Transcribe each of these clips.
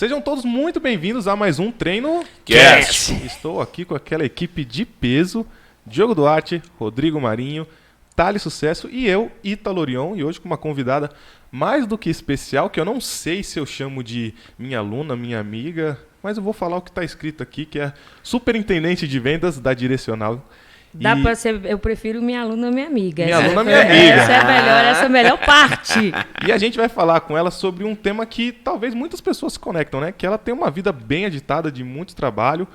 Sejam todos muito bem-vindos a mais um Treino Cast. Estou aqui com aquela equipe de peso, Diogo Duarte, Rodrigo Marinho, Thales Sucesso e eu, Ítalo Orion, e hoje com uma convidada mais do que especial, que eu não sei se eu chamo de minha aluna, minha amiga, mas eu vou falar o que está escrito aqui, que é superintendente de vendas da Direcional. Dá pra ser, eu prefiro minha aluna, minha amiga. Minha aluna, minha amiga. Essa é a melhor parte. E a gente vai falar com ela sobre um tema que talvez muitas pessoas se conectam, né? Que ela tem uma vida bem agitada, de muito trabalho,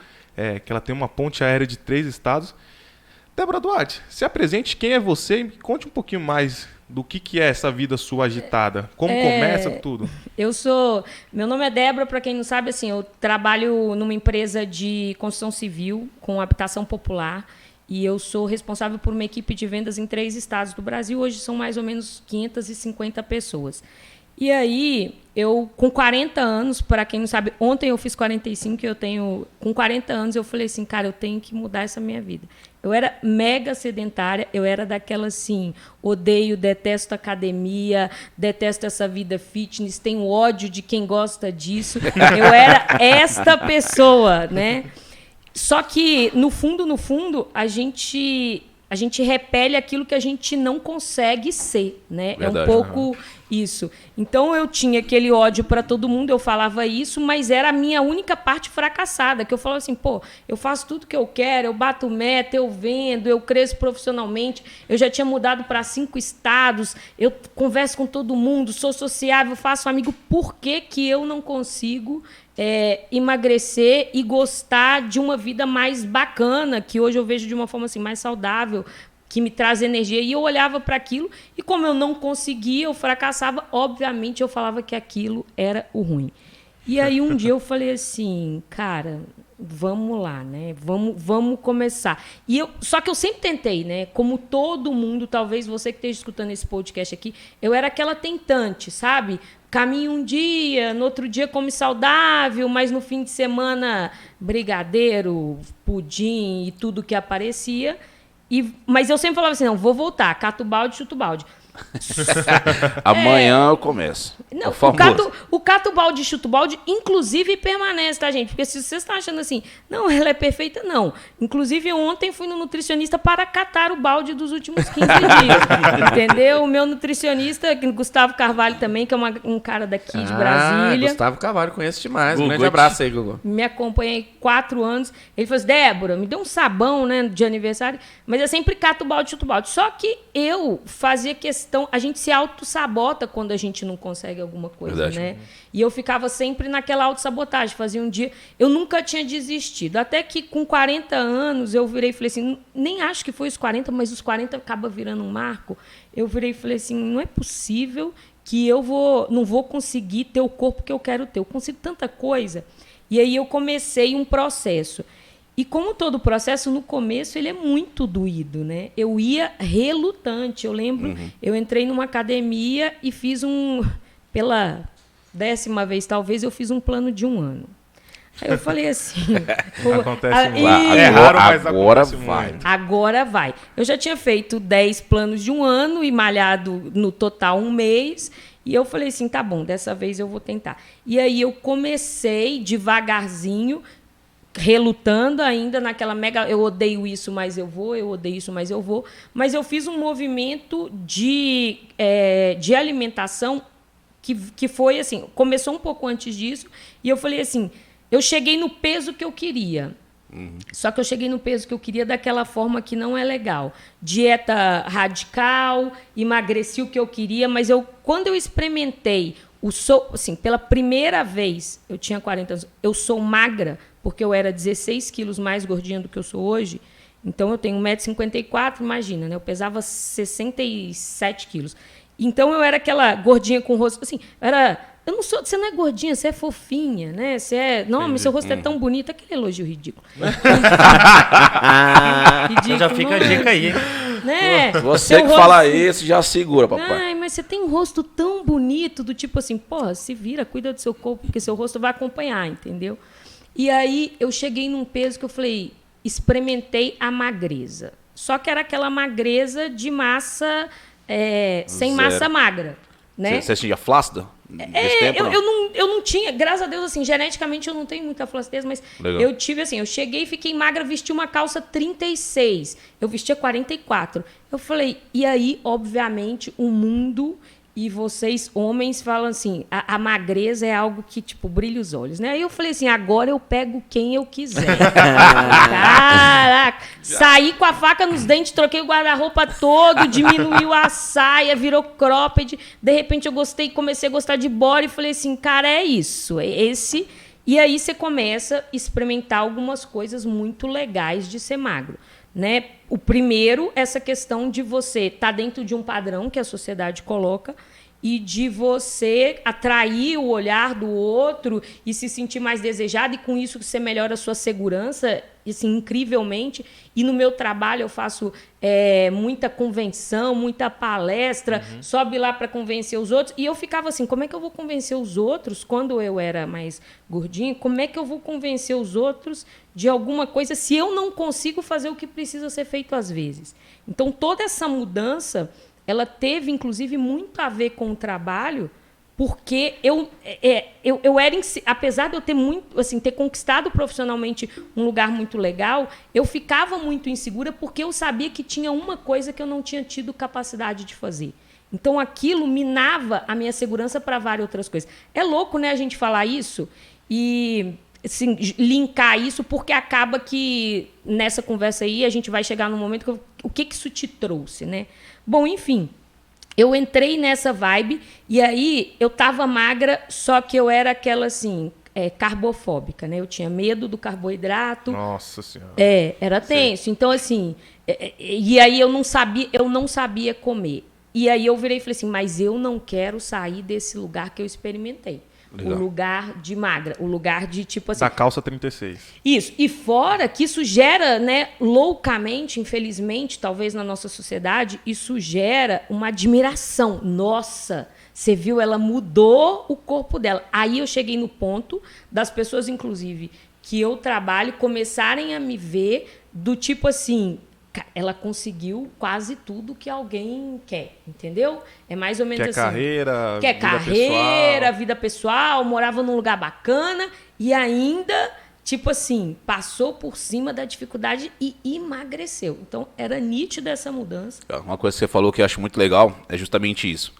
que ela tem uma ponte aérea de 3 estados. Débora Duarte, se apresente, quem é você e conte um pouquinho mais do que é essa vida sua agitada. Como começa tudo? Meu nome é Débora, para quem não sabe, assim, eu trabalho numa empresa de construção civil com habitação popular. E eu sou responsável por uma equipe de vendas em 3 estados do Brasil. Hoje são mais ou menos 550 pessoas. E aí, eu, com 40 anos, para quem não sabe, ontem eu fiz 45, com 40 anos, eu falei assim, cara, eu tenho que mudar essa minha vida. Eu era mega sedentária, eu era daquela assim, odeio, detesto academia, detesto essa vida fitness, tenho ódio de quem gosta disso. Eu era esta pessoa, né? Só que, no fundo, a gente repele aquilo que a gente não consegue ser, né? Verdade, é um pouco isso. Então, eu tinha aquele ódio para todo mundo, eu falava isso, mas era a minha única parte fracassada, que eu falava assim, pô, eu faço tudo que eu quero, eu bato meta, eu vendo, eu cresço profissionalmente, eu já tinha mudado para 5 estados, eu converso com todo mundo, sou sociável, faço amigo, por que que eu não consigo emagrecer e gostar de uma vida mais bacana, que hoje eu vejo de uma forma assim, mais saudável, que me traz energia? E eu olhava para aquilo e, como eu não conseguia, eu fracassava, obviamente eu falava que aquilo era o ruim. E aí um dia eu falei assim, cara, vamos lá, né? Vamos começar. Só que eu sempre tentei, né? Como todo mundo, talvez você que esteja escutando esse podcast aqui, eu era aquela tentante, sabe? Caminho um dia, no outro dia come saudável, mas no fim de semana brigadeiro, pudim e tudo que aparecia. Mas eu sempre falava assim, não, vou voltar, cato o balde, chuto o balde. Amanhã eu começo. Não, o cato balde e chuto balde, inclusive, permanece, tá, gente? Porque se vocês estão achando assim, não, ela é perfeita, não. Inclusive, ontem fui no nutricionista para catar o balde dos últimos 15 dias. Entendeu? O meu nutricionista, Gustavo Carvalho também, que é um cara daqui de Brasília. Gustavo Carvalho, conheço demais. Um grande abraço aí, Gugu. Me acompanha há 4 anos. Ele falou assim, Débora, me deu um sabão, né, de aniversário, mas eu sempre cato o balde, chuto o balde. Só que eu fazia questão. A gente se auto-sabota quando a gente não consegue alguma coisa, verdade, né? E eu ficava sempre naquela auto-sabotagem. Fazia um dia... Eu nunca tinha desistido. Até que com 40 anos eu virei e falei assim, nem acho que foi os 40, mas os 40 acaba virando um marco. Eu virei e falei assim, não é possível que eu não vou conseguir ter o corpo que eu quero ter. Eu consigo tanta coisa. E aí eu comecei um processo. E como todo processo, no começo, ele é muito doído, né? Eu ia relutante. Eu lembro, eu entrei numa academia e fiz pela 10ª vez, talvez, eu fiz um plano de 1 ano. Aí eu falei assim... Acontece muito. É raro, mas agora acontece vai. muito. Agora vai. Eu já tinha feito 10 planos de 1 ano e malhado no total 1 mês. E eu falei assim, tá bom, dessa vez eu vou tentar. E aí eu comecei devagarzinho, relutando ainda naquela mega... Eu odeio isso, mas eu vou. Eu odeio isso, mas eu vou. Mas eu fiz um movimento de alimentação que foi assim... Começou um pouco antes disso. E eu falei assim... Eu cheguei no peso que eu queria. Só que eu cheguei no peso que eu queria daquela forma que não é legal. Dieta radical, emagreci o que eu queria. Mas quando eu experimentei... assim, pela primeira vez, eu tinha 40 anos, eu sou magra, porque eu era 16 quilos mais gordinha do que eu sou hoje. Então, eu tenho 1,54 m, imagina, né? Eu pesava 67 quilos. Então, eu era aquela gordinha com rosto... Assim, você não é gordinha, você é fofinha, né? Não, mas seu rosto é tão bonito. Aquele elogio ridículo. Ridículo. Já fica a dica aí, hein? Né? Você que fala isso, já segura, papai. Ai, mas você tem um rosto tão bonito, do tipo assim, porra, se vira, cuida do seu corpo, porque seu rosto vai acompanhar, entendeu? E aí eu cheguei num peso que eu falei, experimentei a magreza. Só que era aquela magreza de massa, sem massa magra. né? Você tinha flácida? Nesse tempo, Eu não tinha, graças a Deus, assim, geneticamente eu não tenho muita flacidez, mas Legal. eu tive, assim, eu cheguei, fiquei magra, vesti uma calça 36, eu vestia 44. Eu falei, e aí, obviamente, o mundo e vocês, homens, falam assim, a magreza é algo que, tipo, brilha os olhos, né? Aí eu falei assim, agora eu pego quem eu quiser. Caraca! Saí com a faca nos dentes, troquei o guarda-roupa todo, diminuiu a saia, virou cropped. De repente eu comecei a gostar de body e falei assim, cara, é isso, é esse. E aí você começa a experimentar algumas coisas muito legais de ser magro, né? O primeiro, essa questão de você estar dentro de um padrão que a sociedade coloca e de você atrair o olhar do outro e se sentir mais desejado, e com isso você melhora a sua segurança, assim, incrivelmente. E no meu trabalho eu faço muita convenção, muita palestra, sobe lá para convencer os outros. E eu ficava assim, como é que eu vou convencer os outros, quando eu era mais gordinha, como é que eu vou convencer os outros de alguma coisa se eu não consigo fazer o que precisa ser feito às vezes? Então, toda essa mudança, ela teve, inclusive, muito a ver com o trabalho, porque eu era, apesar de eu ter muito, assim, ter conquistado profissionalmente um lugar muito legal, eu ficava muito insegura porque eu sabia que tinha uma coisa que eu não tinha tido capacidade de fazer. Então, aquilo minava a minha segurança para várias outras coisas. É louco, né, a gente falar isso e, assim, linkar isso, porque acaba que nessa conversa aí a gente vai chegar num momento que o que isso te trouxe, né? Bom, enfim, eu entrei nessa vibe e aí eu tava magra, só que eu era aquela, assim, carbofóbica, né? Eu tinha medo do carboidrato. Nossa Senhora. Era tenso. Sim. Então, assim, e aí eu não sabia comer. E aí eu virei e falei assim, mas eu não quero sair desse lugar que eu experimentei. Legal. O lugar de magra, o lugar de, tipo assim... Da calça 36. Isso. E fora que isso gera, né, loucamente, infelizmente, talvez na nossa sociedade, isso gera uma admiração. Nossa, você viu, ela mudou o corpo dela. Aí eu cheguei no ponto das pessoas, inclusive, que eu trabalho, começarem a me ver do tipo assim... Ela conseguiu quase tudo que alguém quer, entendeu? É mais ou menos assim. Quer carreira, vida pessoal, morava num lugar bacana e ainda, tipo assim, passou por cima da dificuldade e emagreceu. Então, era nítida essa mudança. Uma coisa que você falou que eu acho muito legal é justamente isso.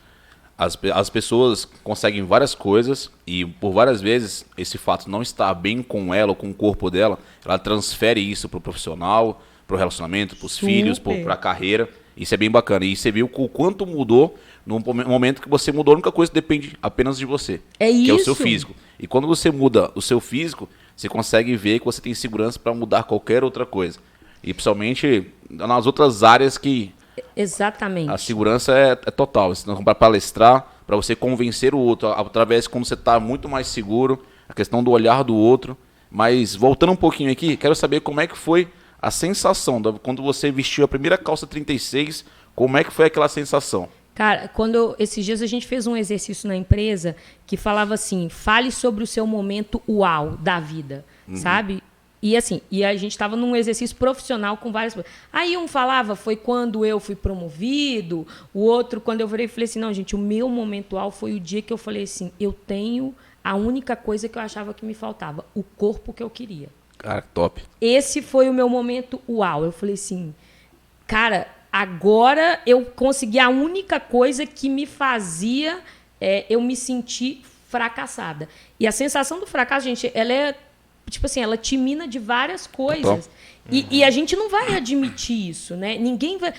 As pessoas conseguem várias coisas e, por várias vezes, esse fato de não estar bem com ela ou com o corpo dela, ela transfere isso para o profissional, para o relacionamento, para os filhos, para a carreira. Isso é bem bacana. E você viu o quanto mudou no momento que você mudou. A única coisa que depende apenas de você, que é o seu físico. E quando você muda o seu físico, você consegue ver que você tem segurança para mudar qualquer outra coisa. E principalmente nas outras áreas que... Exatamente. A segurança é total. Para palestrar, para você convencer o outro, através quando você está muito mais seguro, a questão do olhar do outro. Mas voltando um pouquinho aqui, quero saber como é que foi a sensação, quando você vestiu a primeira calça 36, como é que foi aquela sensação? Cara, esses dias a gente fez um exercício na empresa que falava assim, fale sobre o seu momento uau da vida, sabe? E assim, a gente estava num exercício profissional com várias coisas. Aí um falava, foi quando eu fui promovido, o outro, quando eu virei e falei assim, não, gente, o meu momento uau foi o dia que eu falei assim, eu tenho a única coisa que eu achava que me faltava, o corpo que eu queria. Cara, top. Esse foi o meu momento uau. Eu falei assim, cara, agora eu consegui a única coisa que me fazia eu me sentir fracassada. E a sensação do fracasso, gente, ela é, tipo assim, ela te mina de várias coisas. E a gente não vai admitir isso, né? Ninguém vai...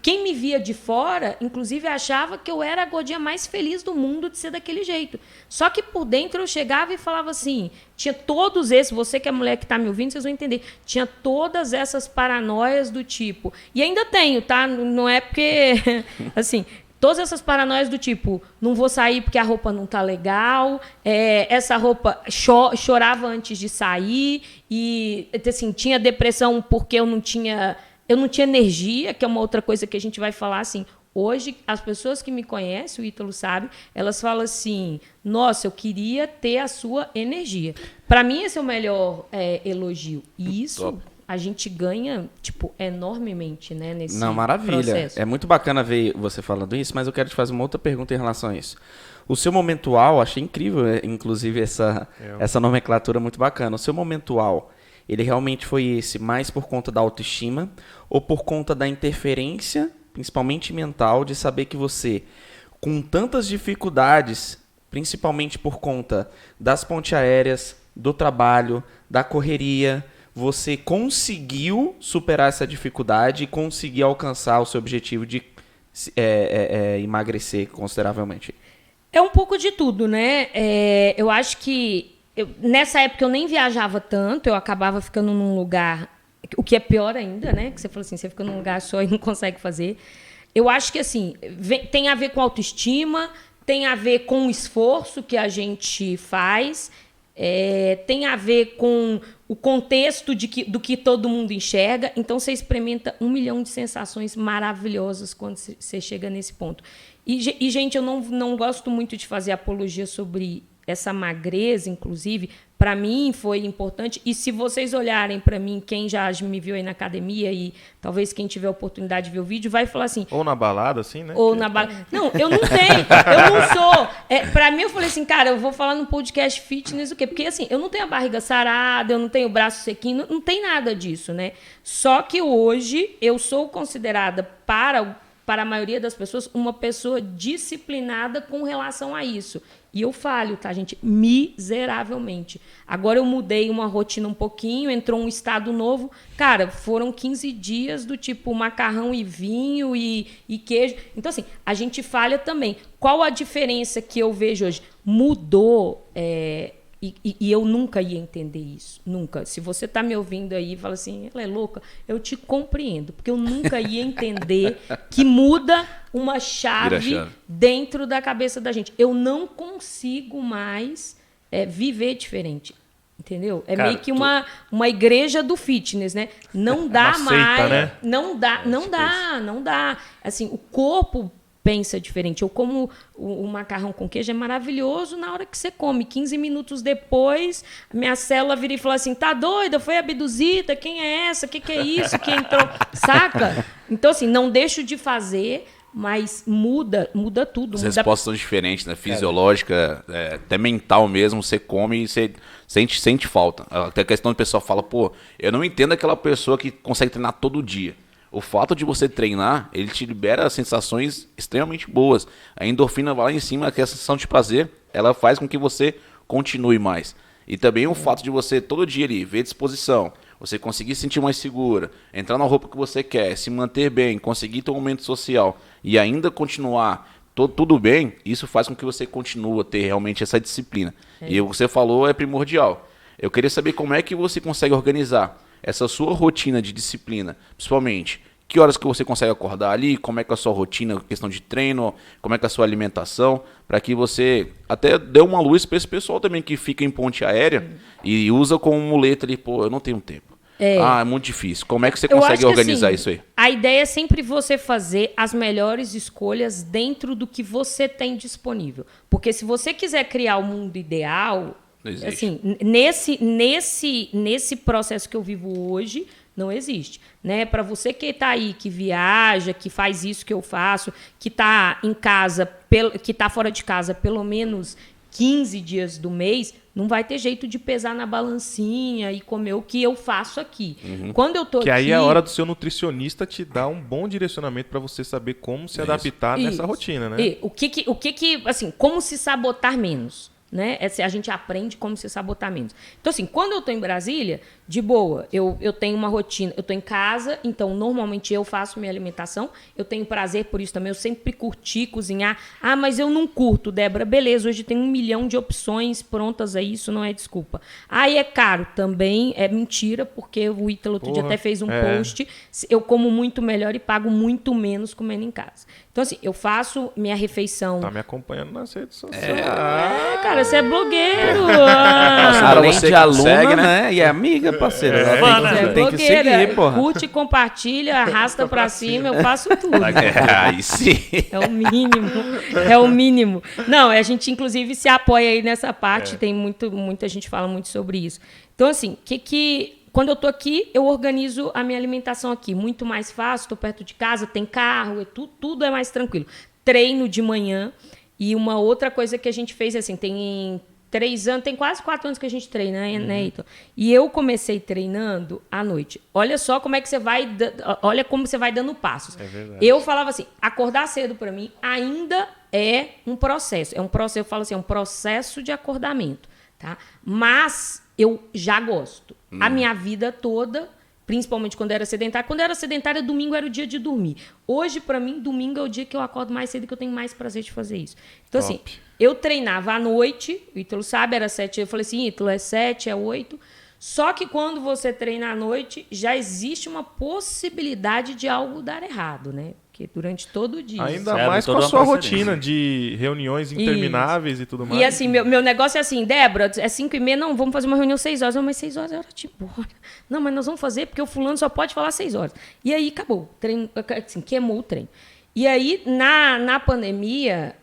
Quem me via de fora, inclusive, achava que eu era a gordinha mais feliz do mundo de ser daquele jeito. Só que por dentro eu chegava e falava assim, tinha todos esses, você que é mulher que está me ouvindo, vocês vão entender, tinha todas essas paranoias do tipo, e ainda tenho, tá? Não é porque, assim... Todas essas paranoias do tipo, não vou sair porque a roupa não tá legal, essa roupa chorava antes de sair, e assim, tinha depressão porque eu não tinha energia, que é uma outra coisa que a gente vai falar assim. Hoje, as pessoas que me conhecem, o Ítalo sabe, elas falam assim, nossa, eu queria ter a sua energia. Para mim, esse é o melhor elogio. E isso... Top. a gente ganha, tipo, enormemente, né, nesse Não, maravilha. processo. É muito bacana ver você falando isso, mas eu quero te fazer uma outra pergunta em relação a isso. O seu momentual, achei incrível, inclusive, essa nomenclatura muito bacana. O seu momentual, ele realmente foi esse mais por conta da autoestima ou por conta da interferência, principalmente mental, de saber que você, com tantas dificuldades, principalmente por conta das pontes aéreas, do trabalho, da correria, você conseguiu superar essa dificuldade e conseguir alcançar o seu objetivo de emagrecer consideravelmente? É um pouco de tudo, né? Eu acho que nessa época eu nem viajava tanto, eu acabava ficando num lugar, o que é pior ainda, né? Que você falou assim, você fica num lugar só e não consegue fazer. Eu acho que assim, tem a ver com autoestima, tem a ver com o esforço que a gente faz, tem a ver com o contexto do que todo mundo enxerga. Então, você experimenta 1 milhão de sensações maravilhosas quando você chega nesse ponto. E gente, eu não gosto muito de fazer apologia sobre essa magreza, inclusive. Para mim, foi importante. E se vocês olharem para mim, quem já me viu aí na academia e talvez quem tiver a oportunidade de ver o vídeo, vai falar assim... Ou na balada, assim, né? Ou na balada. Não, eu não tenho. Eu não sou. Para mim, eu falei assim, cara, eu vou falar no podcast fitness o quê? Porque, assim, eu não tenho a barriga sarada, eu não tenho o braço sequinho, não tem nada disso, né? Só que hoje eu sou considerada, para a maioria das pessoas, uma pessoa disciplinada com relação a isso. E eu falho, tá, gente? Miseravelmente. Agora eu mudei uma rotina um pouquinho, entrou um estado novo. Cara, foram 15 dias do tipo macarrão e vinho e queijo. Então, assim, a gente falha também. Qual a diferença que eu vejo hoje? Mudou... E eu nunca ia entender isso, nunca. Se você está me ouvindo aí e fala assim, ela é louca, eu te compreendo, porque eu nunca ia entender que muda uma chave dentro da cabeça da gente. Eu não consigo mais viver diferente, entendeu? É cara, meio que uma igreja do fitness, né? Não dá seita, mais, né? não dá. Assim, o corpo pensa diferente. Eu como o macarrão com queijo, é maravilhoso na hora que você come. 15 minutos depois, a minha célula vira e fala assim, tá doida? Foi abduzida? Quem é essa? O que é isso? Que entrou? Saca? Então, assim, não deixo de fazer, mas muda tudo. As respostas são diferentes, né? Fisiológica, até mental mesmo, você come e você sente falta. Até a questão do pessoal fala, pô, eu não entendo aquela pessoa que consegue treinar todo dia. O fato de você treinar, ele te libera sensações extremamente boas. A endorfina vai lá em cima, que é a sensação de prazer, ela faz com que você continue mais. E também o fato de você todo dia ali ver disposição, você conseguir se sentir mais segura, entrar na roupa que você quer, se manter bem, conseguir ter um momento social e ainda continuar tudo bem, isso faz com que você continue a ter realmente essa disciplina. E o que você falou é primordial. Eu queria saber como é que você consegue organizar essa sua rotina de disciplina, principalmente, que horas que você consegue acordar ali, como é que é a sua rotina, questão de treino, como é que é a sua alimentação, para que você até dê uma luz para esse pessoal também que fica em ponte aérea e usa como muleta ali, pô, eu não tenho tempo. É muito difícil. Como é que você consegue organizar isso aí? A ideia é sempre você fazer as melhores escolhas dentro do que você tem disponível. Porque se você quiser criar o mundo ideal... Assim, nesse processo que eu vivo hoje, não existe, né? Para você que está aí, que viaja, que faz isso que eu faço, que está em casa, que está fora de casa pelo menos 15 dias do mês, não vai ter jeito de pesar na balancinha e comer o que eu faço aqui. Quando eu tô que aqui... aí é a hora do seu nutricionista te dar um bom direcionamento para você saber como se adaptar nessa rotina, né? E o que assim, como se sabotar menos. Né? A gente aprende como se sabotar menos. Então, assim, quando eu estou em Brasília, de boa, eu tenho uma rotina, eu estou em casa, então normalmente eu faço minha alimentação, eu tenho prazer por isso também, eu sempre curti cozinhar. Ah, mas eu não curto, Débora, beleza, hoje tem 1 milhão de opções prontas aí, isso não é desculpa. Ah, e é caro, também é mentira, porque o Ítalo outro dia até fez um post, eu como muito melhor e pago muito menos comendo em casa. Então, assim, eu faço minha refeição... Tá me acompanhando nas redes sociais. Cara, você é blogueiro. Além você de aluna, consegue, né? E é amiga, parceira. Tem que seguir, porra. Curte, compartilha, arrasta pra cima, eu faço tudo. Aí sim. É o mínimo. É o mínimo. Não, a gente, inclusive, se apoia aí nessa parte. Tem muita gente fala muito sobre isso. Então, assim, quando eu tô aqui, eu organizo a minha alimentação aqui. Muito mais fácil, estou perto de casa, tem carro, tudo é mais tranquilo. Treino de manhã. E uma outra coisa que a gente fez, assim, tem 3 anos, tem quase 4 anos que a gente treina, né, Ítalo? E eu comecei treinando à noite. Olha só como é que você vai... Olha como você vai dando passos. É verdade. Eu falava assim, acordar cedo para mim ainda é um processo. Eu falo assim, é um processo de acordamento, tá? Mas eu já gosto. A minha vida toda, principalmente quando era sedentária. Quando era sedentária, domingo era o dia de dormir. Hoje, para mim, domingo é o dia que eu acordo mais cedo e que eu tenho mais prazer de fazer isso. Então, Top. assim, eu treinava à noite, o Ítalo sabe, era 7. Eu falei assim, Ítalo, é 7, é 8. Só que quando você treina à noite, já existe uma possibilidade de algo dar errado, né? Porque durante todo o dia. Ainda Serve mais com toda a uma sua procedência. rotina de reuniões intermináveis e tudo mais. E assim, meu negócio é assim, Débora, é 5h30, não, vamos fazer uma reunião 6 horas. Não, mas 6 horas é hora de ir embora. Não, mas nós vamos fazer porque o fulano só pode falar 6 horas. E aí acabou, treino, assim, queimou o treino. E aí, na pandemia,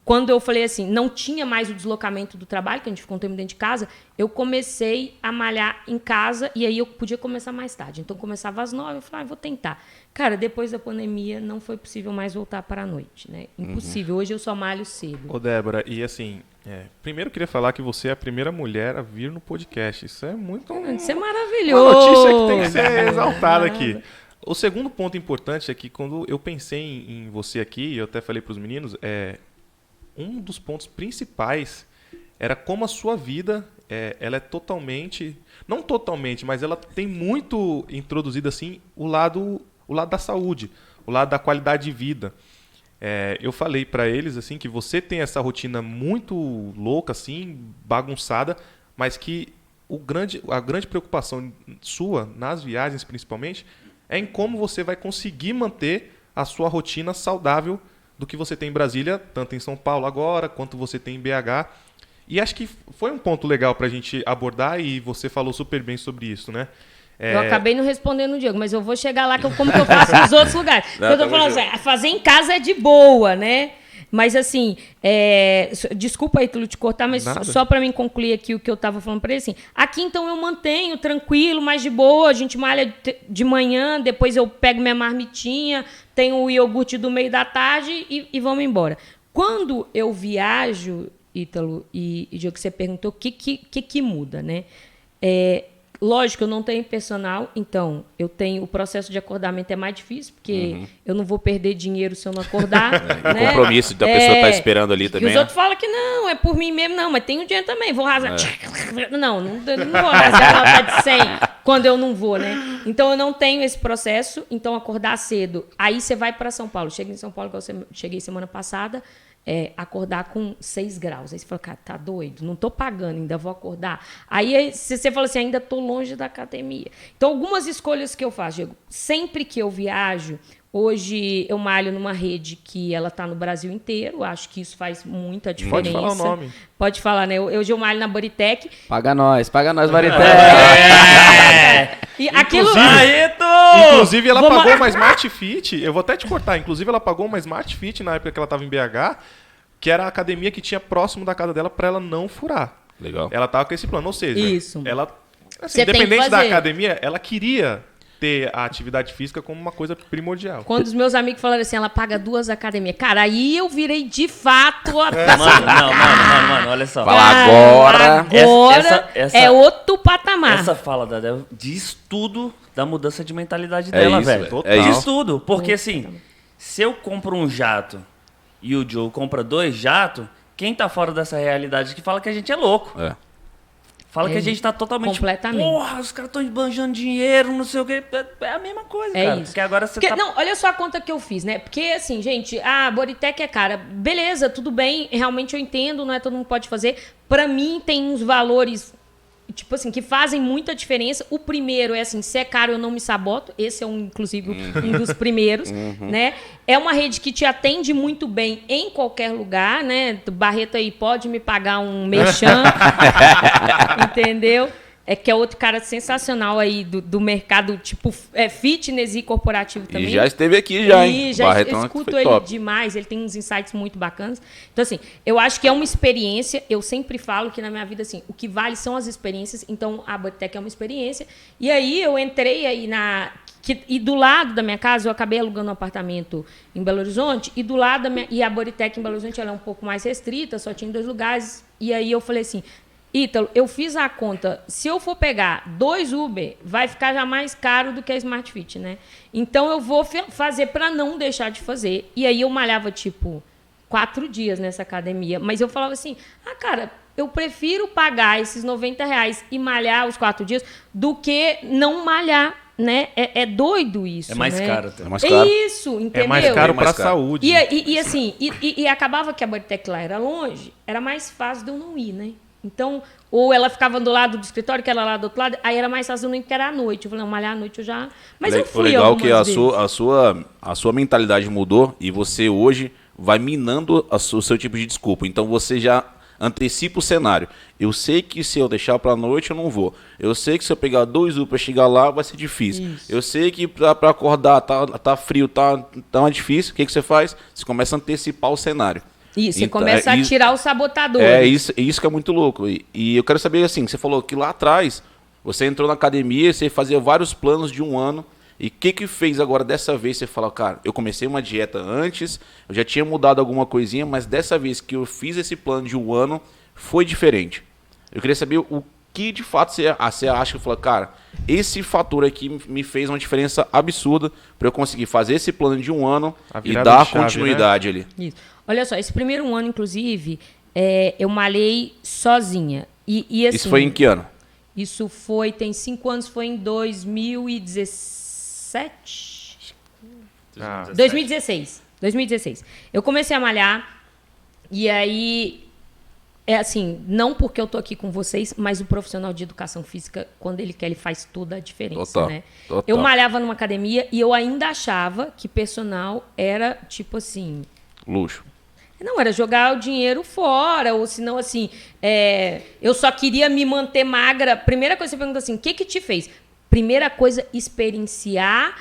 quando eu falei assim, não tinha mais o deslocamento do trabalho, que a gente ficou um tempo dentro de casa, eu comecei a malhar em casa e aí eu podia começar mais tarde. Então, eu começava às 9, eu falei, vou tentar. Cara, depois da pandemia, não foi possível mais voltar para a noite, né? Impossível. Hoje eu só malho cedo. Ô, Débora, e assim, primeiro eu queria falar que você é a primeira mulher a vir no podcast. Isso é muito... Isso é uma maravilhoso. notícia que tem que ser exaltada aqui. O segundo ponto importante é que quando eu pensei em você aqui, eu até falei para os meninos, um dos pontos principais era como a sua vida, ela é totalmente, não totalmente, mas ela tem muito introduzido assim o lado da saúde, o lado da qualidade de vida. Eu falei para eles assim que você tem essa rotina muito louca, assim, bagunçada, mas que a grande preocupação sua, nas viagens principalmente, é em como você vai conseguir manter a sua rotina saudável do que você tem em Brasília, tanto em São Paulo agora, quanto você tem em BH. E acho que foi um ponto legal para a gente abordar e você falou super bem sobre isso, né? Eu acabei não respondendo o Diego, mas eu vou chegar lá como que eu faço nos outros lugares. Eu tô falando assim, fazer em casa é de boa, né? Mas assim, desculpa aí, Ítalo, te cortar, mas só para mim concluir aqui o que eu estava falando para ele, assim, aqui então eu mantenho tranquilo, mais de boa, a gente malha de manhã, depois eu pego minha marmitinha, tenho o iogurte do meio da tarde e vamos embora. Quando eu viajo, Ítalo e Diego, você perguntou o que muda, né? Lógico, eu não tenho personal, então o processo de acordamento é mais difícil, porque eu não vou perder dinheiro se eu não acordar. Né? O compromisso da pessoa tá esperando ali também. E os outros falam que não, é por mim mesmo, não, mas tem um dinheiro também, vou rasgar. Não vou rasgar nota de 100 quando eu não vou, né? Então eu não tenho esse processo, então acordar cedo. Aí você vai para São Paulo, chega em São Paulo, igual eu cheguei semana passada, acordar com 6 graus. Aí você fala, cara, tá doido? Não tô pagando, ainda vou acordar. Aí você fala assim, ainda tô longe da academia. Então, algumas escolhas que eu faço, Diego, sempre que eu viajo, hoje eu malho numa rede que ela tá no Brasil inteiro, acho que isso faz muita diferença. Pode falar o nome. Pode falar, né? Hoje eu malho na Bodytech. Paga nós, Bodytech. E aquilo... Inclusive, ela pagou uma Smart Fit. Eu vou até te cortar. Inclusive, ela pagou uma Smart Fit na época que ela estava em BH, que era a academia que tinha próximo da casa dela para ela não furar. Legal. Ela tava com esse plano. Ou seja, Isso. ela, assim, independente da academia, ela queria ter a atividade física como uma coisa primordial. Quando os meus amigos falaram assim, ela paga 2 academias. Cara, aí eu virei de fato a... Mano, olha só. Fala agora. Agora Essa- é outro patamar. Essa fala da Débora diz tudo da mudança de mentalidade É dela, isso, velho. total. é Diz isso. tudo. Porque assim, se eu compro um jato e o Joe compra 2 jatos, quem tá fora dessa realidade que fala que a gente é louco. Fala que a gente tá totalmente... Completamente. Porra, os caras estão esbanjando dinheiro, não sei o quê. É a mesma coisa, cara. Isso. Porque agora você Porque, tá... não, olha só a conta que eu fiz, né? Porque, assim, gente, a Bodytech é cara. Beleza, tudo bem, realmente eu entendo, não é todo mundo pode fazer. Pra mim, tem uns valores, tipo assim, que fazem muita diferença. O primeiro é assim, se é caro, eu não me saboto. Esse é, inclusive, um dos primeiros, né? É uma rede que te atende muito bem em qualquer lugar, né? Barreto aí pode me pagar um merchan, entendeu? que é outro cara sensacional aí do mercado, tipo, fitness e corporativo também. E já esteve aqui já, hein? E já Barretão escuto foi ele top. demais, ele tem uns insights muito bacanas. Então, assim, eu acho que é uma experiência, eu sempre falo que na minha vida, assim, o que vale são as experiências, então a Bodytech é uma experiência. E aí eu entrei aí e do lado da minha casa, eu acabei alugando um apartamento em Belo Horizonte, e do lado e a Bodytech em Belo Horizonte ela é um pouco mais restrita, só tinha 2 lugares, e aí eu falei assim, Ítalo, eu fiz a conta, se eu for pegar 2 Uber, vai ficar já mais caro do que a Smart Fit, né? Então eu vou fazer para não deixar de fazer. E aí eu malhava, tipo, 4 dias nessa academia, mas eu falava assim, cara, eu prefiro pagar esses R$90 e malhar os 4 dias do que não malhar, né? É doido isso, É mais né? caro até. É mais caro. Isso, entendeu? É mais caro pra mais caro. saúde. E assim, e acabava que a Bodytech lá era longe, era mais fácil de eu não ir, né? Então, ou ela ficava do lado do escritório, que era lá do outro lado, aí era mais fácil de eu não ir, porque era à noite. Eu falei, não, malhar à noite eu já... Mas eu fui O legal é que algumas vezes. a sua mentalidade mudou e você hoje vai minando o seu tipo de desculpa. Então você já antecipa o cenário. Eu sei que se eu deixar pra noite eu não vou. Eu sei que se eu pegar 2 Uber pra chegar lá vai ser difícil. Isso. Eu sei que pra acordar tá frio, tá difícil. O que você faz? Você começa a antecipar o cenário. Isso, você Então, começa a tirar o sabotador. Isso que é muito louco. E eu quero saber, assim, você falou que lá atrás você entrou na academia, você fazia vários planos de um ano. E o que fez agora dessa vez? Você fala, cara, eu comecei uma dieta antes, eu já tinha mudado alguma coisinha, mas dessa vez que eu fiz esse plano de um ano, foi diferente. Eu queria saber o que de fato você acha que fala, cara, esse fator aqui me fez uma diferença absurda para eu conseguir fazer esse plano de um ano A e virada dar de chave, continuidade ali. Isso. Olha só, esse primeiro ano, inclusive, eu malhei sozinha. E assim, Isso foi em que ano? Isso tem 5 anos, foi em 2017? 2016. Eu comecei a malhar e aí, assim, não porque eu tô aqui com vocês, mas o profissional de educação física, quando ele quer, ele faz toda a diferença, Total, né? total. Eu malhava numa academia e eu ainda achava que personal era, tipo assim... Luxo. Não, era jogar o dinheiro fora, ou senão, assim, eu só queria me manter magra. Primeira coisa, você pergunta assim, o que te fez? Primeira coisa, experienciar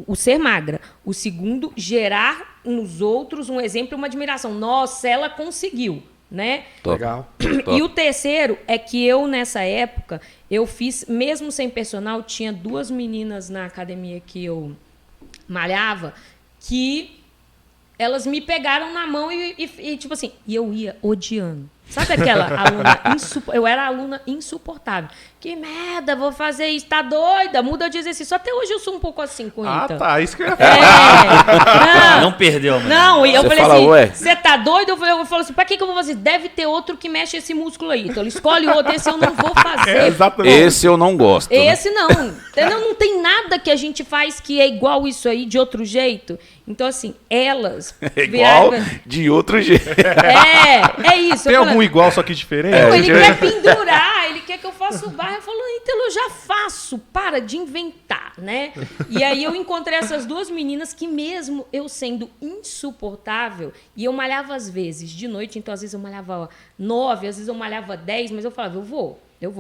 o ser magra. O segundo, gerar nos outros um exemplo e uma admiração. Nossa, ela conseguiu, né? Top. Legal. Top. E o terceiro é que eu, nessa época, eu fiz, mesmo sem personal, tinha 2 meninas na academia que eu malhava, que elas me pegaram na mão e tipo assim, e eu ia odiando. Sabe aquela aluna eu era aluna insuportável. Que merda, vou fazer isso, tá doida? Muda de exercício. Até hoje eu sou um pouco assim com Ah, Ita. tá. Isso que eu ia falar. Não perdeu, mano. Não, e eu Você falei fala, assim, ué? você tá doido? Eu falo assim, pra que eu vou fazer? Deve ter outro que mexe esse músculo aí. Então, escolhe outro, esse eu não vou fazer. Exatamente. Esse eu não gosto. né? Esse não, entendeu? Não tem nada que a gente faz que é igual isso aí, de outro jeito. Então, assim, elas... É igual viraram- de outro jeito. É isso. Tem eu falei, algum igual, só que diferente? não, ele quer pendurar, ele quer que eu faça o barro. Eu falo, então eu já faço, para de inventar, né? E aí eu encontrei essas 2 meninas que mesmo eu sendo insuportável, e eu malhava às vezes de noite, então às vezes eu malhava 9, às vezes eu malhava 10, mas eu falava, eu vou.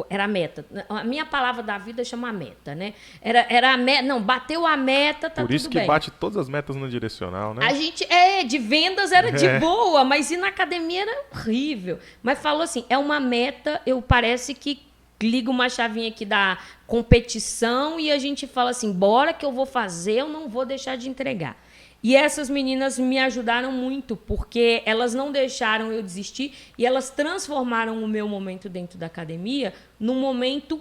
Era a meta. A minha palavra da vida chama meta, né? Era a meta. Não, bateu a meta, tá Por isso tudo que bem. bate todas as metas no direcional, né? A gente, de vendas era de boa, mas ir na academia era horrível. Mas falou assim, é uma meta, parece que liga uma chavinha aqui da competição e a gente fala assim, bora que eu vou fazer, eu não vou deixar de entregar. E essas meninas me ajudaram muito, porque elas não deixaram eu desistir e elas transformaram o meu momento dentro da academia num momento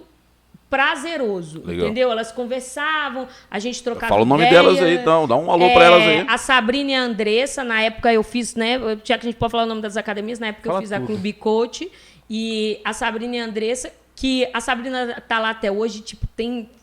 prazeroso, Legal. entendeu? Elas conversavam, a gente trocava Fala o nome ideia. delas aí, então. Dá um alô pra elas aí. A Sabrina e a Andressa, na época eu fiz, né? Já que a gente pode falar o nome das academias, na época Fala eu fiz a tudo. Clube Coach. E a Sabrina e a Andressa, que a Sabrina tá lá até hoje, tipo,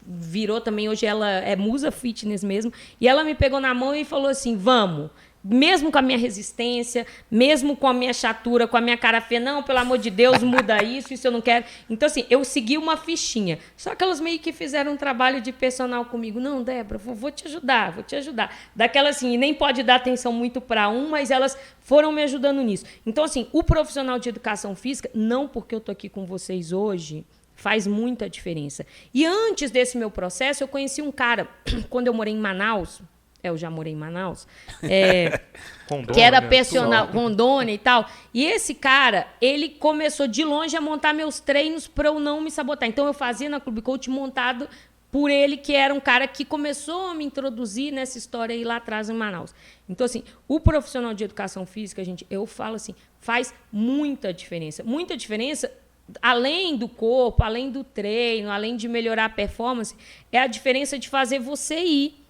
virou também, hoje ela é musa fitness mesmo. E ela me pegou na mão e falou assim, vamos. Mesmo com a minha resistência, mesmo com a minha chatura, com a minha cara feia, não, pelo amor de Deus, muda isso eu não quero. Então, assim, eu segui uma fichinha. Só que elas meio que fizeram um trabalho de personal comigo. Não, Débora, vou te ajudar, vou te ajudar. Daquela, assim, nem pode dar atenção muito para mas elas foram me ajudando nisso. Então, assim, o profissional de educação física, não porque eu tô aqui com vocês hoje, Faz muita diferença. E antes desse meu processo, eu conheci um cara, quando eu morei em Manaus, eu já morei em Manaus, que era personal, Rondônia e tal. E esse cara, ele começou de longe a montar meus treinos para eu não me sabotar. Então, eu fazia na Clube Coach montado por ele, que era um cara que começou a me introduzir nessa história aí lá atrás em Manaus. Então, assim, o profissional de educação física, gente, eu falo assim, faz muita diferença. Muita diferença, além do corpo, além do treino, além de melhorar a performance, é a diferença de fazer você ir.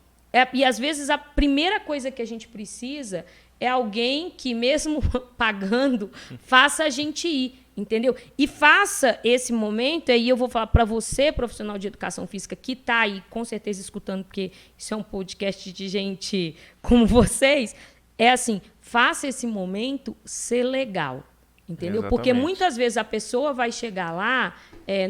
E, às vezes, a primeira coisa que a gente precisa é alguém que, mesmo pagando, faça a gente ir, entendeu? E faça esse momento, aí eu vou falar para você, profissional de educação física, que está aí, com certeza, escutando, porque isso é um podcast de gente como vocês, é assim, faça esse momento ser legal, entendeu? Exatamente. Porque muitas vezes a pessoa vai chegar lá,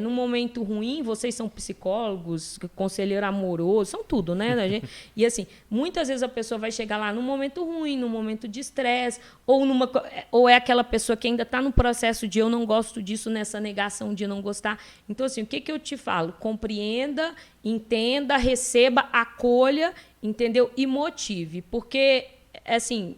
num momento ruim, vocês são psicólogos, conselheiro amoroso, são tudo, né, da gente? E assim, muitas vezes a pessoa vai chegar lá num momento ruim, num momento de estresse, ou é aquela pessoa que ainda está no processo de eu não gosto disso, nessa negação de não gostar. Então, assim, o que eu te falo? Compreenda, entenda, receba, acolha, entendeu? E motive. Porque, assim,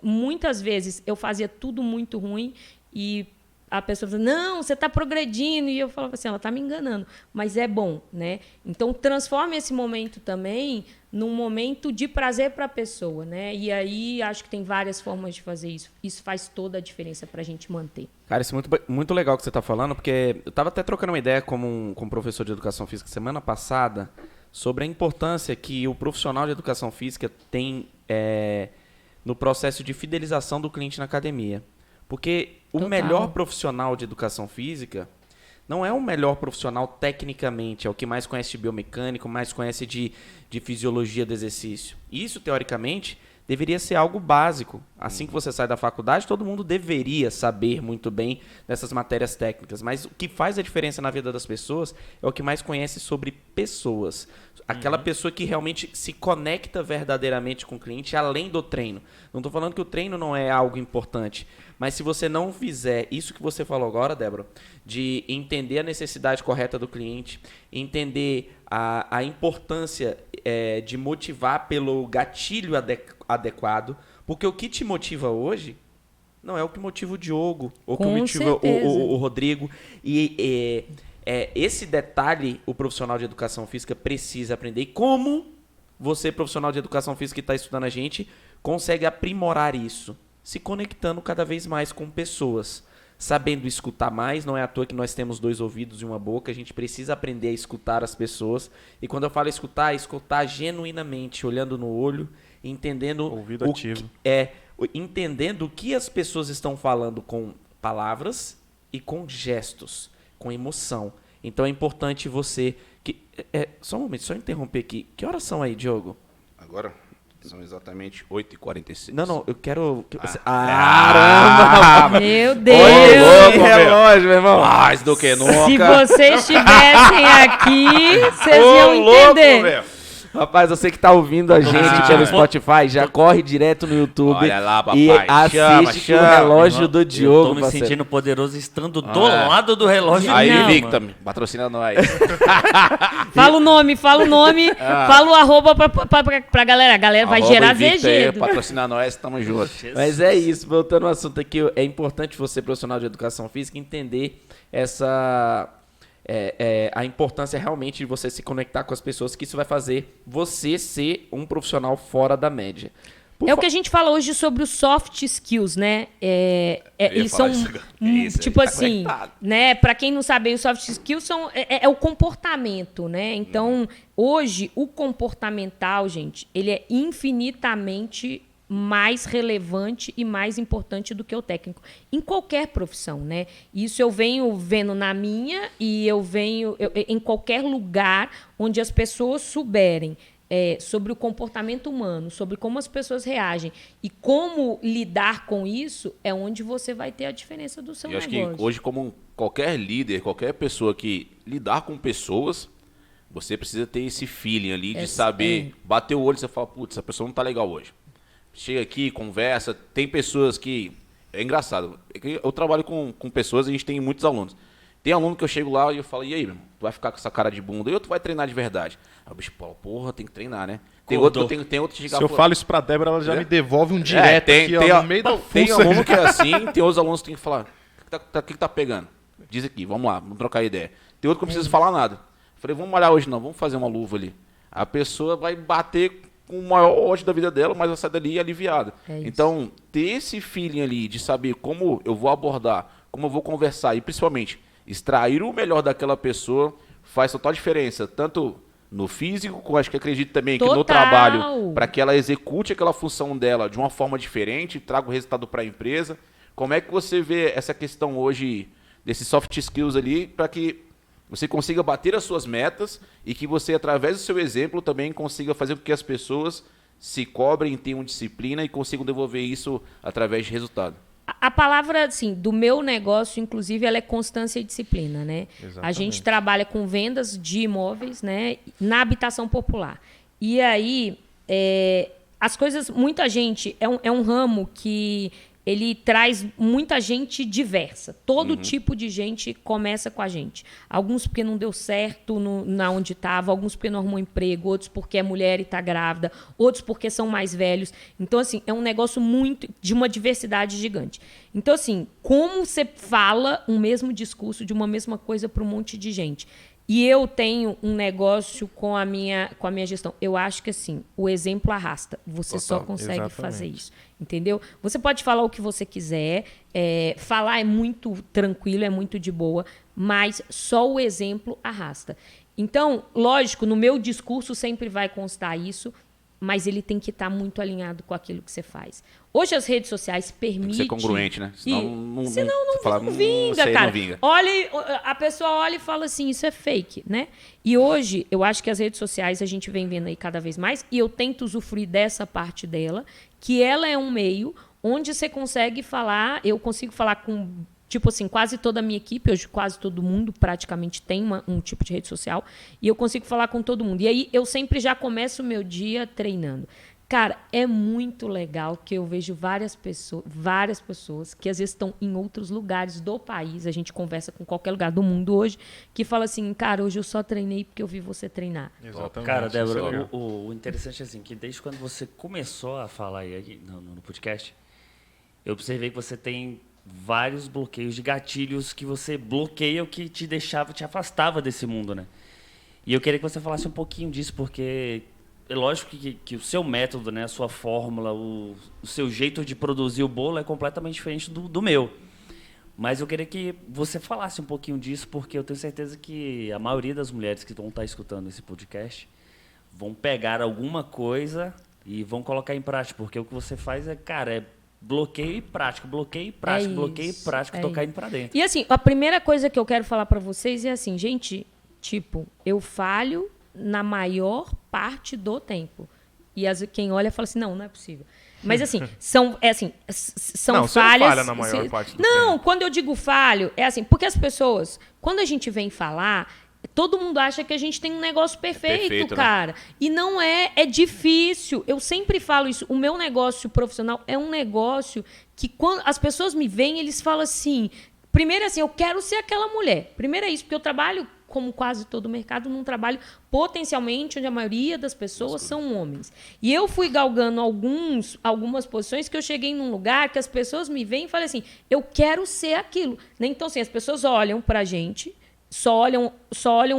muitas vezes eu fazia tudo muito ruim e a pessoa fala, não, você está progredindo. E eu falava assim, ela está me enganando. Mas é bom, né? Então, transforme esse momento também num momento de prazer para a pessoa, né? E aí, acho que tem várias formas de fazer isso. Isso faz toda a diferença para a gente manter. Cara, isso é muito legal que você está falando, porque eu estava até trocando uma ideia com um professor de educação física semana passada sobre a importância que o profissional de educação física tem no processo de fidelização do cliente na academia. Porque o melhor profissional de educação física não é o melhor profissional tecnicamente, é o que mais conhece de biomecânico, mais conhece de fisiologia do exercício. Isso, teoricamente, deveria ser algo básico. Assim que você sai da faculdade, todo mundo deveria saber muito bem dessas matérias técnicas. Mas o que faz a diferença na vida das pessoas é o que mais conhece sobre pessoas. Aquela pessoa que realmente se conecta verdadeiramente com o cliente, além do treino. Não estou falando que o treino não é algo importante, mas se você não fizer isso que você falou agora, Débora, de entender a necessidade correta do cliente, entender a importância de motivar pelo gatilho adequado, porque o que te motiva hoje não é o que motiva o Diogo, ou o que motiva o Rodrigo. E esse detalhe o profissional de educação física precisa aprender. E como você, profissional de educação física que está estudando a gente, consegue aprimorar isso? Se conectando cada vez mais com pessoas, sabendo escutar mais. Não é à toa que nós temos 2 ouvidos e uma boca. A gente precisa aprender a escutar as pessoas. E quando eu falo escutar, escutar genuinamente, olhando no olho, entendendo ouvido ativo. Entendendo o que as pessoas estão falando com palavras e com gestos, com emoção. Então é importante você só um momento, só interromper aqui. Que horas são aí, Diogo? Agora são exatamente 8h46. Não, eu quero... Caramba! Meu Deus! Louco, relógio, meu irmão. Mais do que nunca. Se vocês estivessem aqui, vocês iam entender. Louco, Rapaz, você que tá ouvindo a gente pelo Spotify, já corre direto no YouTube. Olha lá, papai. E assiste o relógio do Diogo. Eu tô me parceiro. sentindo poderoso estando do lado do relógio. Aí, Não, Victor, patrocina nós. Fala o nome, fala o arroba pra galera. A galera vai gerar Victor, DG. patrocina nós, tamo junto. Mas é isso, voltando ao assunto aqui, é importante você, profissional de educação física, entender a importância realmente de você se conectar com as pessoas, que isso vai fazer você ser um profissional fora da média. É o que a gente fala hoje sobre os soft skills, né? Eles são, tipo assim, né? Para quem não sabe, os soft skills são o comportamento, né? Então, hoje, o comportamental, gente, ele é infinitamente mais relevante e mais importante do que o técnico, em qualquer profissão, né? Isso eu venho vendo na minha e eu venho em qualquer lugar onde as pessoas souberem sobre o comportamento humano, sobre como as pessoas reagem e como lidar com isso, é onde você vai ter a diferença do seu negócio. Eu acho que hoje, como qualquer líder, qualquer pessoa que lidar com pessoas, você precisa ter esse feeling ali de saber, bater o olho e você fala, putz, essa pessoa não tá legal hoje. Chega aqui, conversa, tem pessoas que... É engraçado, eu trabalho com pessoas, a gente tem muitos alunos. Tem aluno que eu chego lá e eu falo, e aí, meu irmão, tu vai ficar com essa cara de bunda ou tu vai treinar de verdade? Aí o bicho fala, porra, tem que treinar, né? Tem outro que chega Se eu falo isso pra Débora, ela já me devolve um direto aqui, no meio da fuça. Tem aluno que é assim, tem outros alunos que tem que falar, o que tá pegando? Diz aqui, vamos lá, vamos trocar ideia. Tem outro que não precisa falar nada. Falei, vamos malhar hoje não, vamos fazer uma luva ali. A pessoa vai bater com o maior ódio da vida dela, mas vai sair dali aliviada. Então, ter esse feeling ali de saber como eu vou abordar, como eu vou conversar e principalmente extrair o melhor daquela pessoa faz total diferença, tanto no físico, como acho que acredito também que no trabalho, para que ela execute aquela função dela de uma forma diferente, traga o resultado para a empresa. Como é que você vê essa questão hoje desses soft skills ali para que você consiga bater as suas metas e que você, através do seu exemplo, também consiga fazer com que as pessoas se cobrem, tenham disciplina e consigam devolver isso através de resultado? A palavra, assim, do meu negócio, inclusive, ela é constância e disciplina, né? Exatamente. A gente trabalha com vendas de imóveis, né, na habitação popular. E aí, as coisas, muita gente, é um ramo que ele traz muita gente diversa. Todo tipo de gente começa com a gente. Alguns porque não deu certo na onde estava, alguns porque não arrumou emprego, outros porque é mulher e está grávida, outros porque são mais velhos. Então, assim, é um negócio muito de uma diversidade gigante. Então, assim, como você fala um mesmo discurso de uma mesma coisa para um monte de gente? E eu tenho um negócio com a minha gestão. Eu acho que, assim, o exemplo arrasta. Você só consegue fazer isso. Entendeu? Você pode falar o que você quiser. Falar é muito tranquilo, é muito de boa. Mas só o exemplo arrasta. Então, lógico, no meu discurso sempre vai constar isso. Mas ele tem que estar muito alinhado com aquilo que você faz. Hoje as redes sociais permitem... Tem que ser congruente, né? Senão não vinga, cara. Não vinga. A pessoa olha e fala assim, isso é fake, né? E hoje, eu acho que as redes sociais a gente vem vendo aí cada vez mais, e eu tento usufruir dessa parte dela, que ela é um meio onde você consegue falar, eu consigo falar com... Tipo assim, quase toda a minha equipe, hoje quase todo mundo praticamente tem um tipo de rede social, e eu consigo falar com todo mundo. E aí eu sempre já começo o meu dia treinando. Cara, é muito legal que eu vejo várias pessoas que às vezes estão em outros lugares do país, a gente conversa com qualquer lugar do mundo hoje, que fala assim, cara, hoje eu só treinei porque eu vi você treinar. Exatamente. Cara, Débora, o interessante é assim, que desde quando você começou a falar aí aqui no podcast, eu observei que você tem vários bloqueios de gatilhos que você bloqueia o que te afastava desse mundo, né? E eu queria que você falasse um pouquinho disso, porque é lógico que o seu método, né, a sua fórmula, o seu jeito de produzir o bolo é completamente diferente do meu. Mas eu queria que você falasse um pouquinho disso, porque eu tenho certeza que a maioria das mulheres que vão estar escutando esse podcast vão pegar alguma coisa e vão colocar em prática, porque o que você faz é bloqueio e prática, tocar indo pra dentro. E assim, a primeira coisa que eu quero falar pra vocês é assim, gente, tipo, eu falho na maior parte do tempo. E quem olha fala assim, não é possível. Mas assim, são não, falhas... Não, falha na maior parte do tempo. Não, quando eu digo falho, é assim, porque as pessoas, quando a gente vem falar... Todo mundo acha que a gente tem um negócio perfeito, cara. Né? E não é difícil. Eu sempre falo isso. O meu negócio profissional é um negócio que quando as pessoas me veem, eles falam assim... Primeiro assim, eu quero ser aquela mulher. Primeiro é isso, porque eu trabalho, como quase todo o mercado, num trabalho potencialmente onde a maioria das pessoas são homens. E eu fui galgando algumas posições que eu cheguei num lugar que as pessoas me veem e falam assim, eu quero ser aquilo. Então, assim, as pessoas olham pra gente... Só olham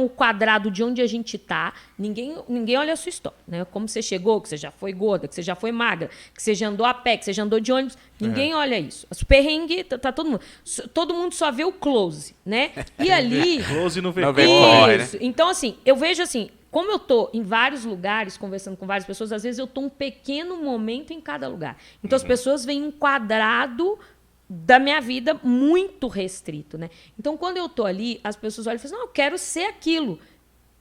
o quadrado de onde a gente está. Ninguém olha a sua história, né? Como você chegou, que você já foi gorda, que você já foi magra, que você já andou a pé, que você já andou de ônibus. Ninguém olha isso. Os perrengues, tá todo mundo. Todo mundo só vê o close, né? E ali... Close não vê isso. Né? Então, assim, eu vejo assim... Como eu tô em vários lugares, conversando com várias pessoas, às vezes eu tô um pequeno momento em cada lugar. Então, as pessoas veem um quadrado... da minha vida muito restrito, né? Então, quando eu tô ali, as pessoas olham e falam assim, não, eu quero ser aquilo.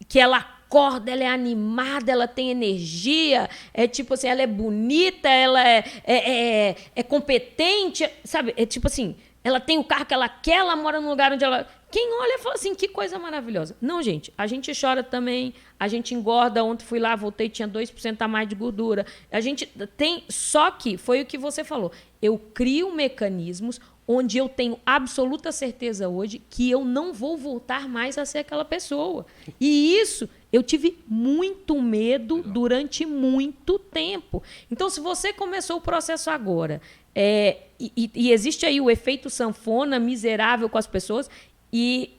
Que ela acorda, ela é animada, ela tem energia, é tipo assim, ela é bonita, ela é competente, sabe? É tipo assim, ela tem o carro que ela quer, ela mora num lugar onde ela... Quem olha fala assim, que coisa maravilhosa. Não, gente, a gente chora também, a gente engorda. Ontem fui lá, voltei, tinha 2% a mais de gordura. A gente tem... Só que, foi o que você falou, eu crio mecanismos onde eu tenho absoluta certeza hoje que eu não vou voltar mais a ser aquela pessoa. E isso eu tive muito medo durante muito tempo. Então, se você começou o processo agora, e existe aí o efeito sanfona miserável com as pessoas, e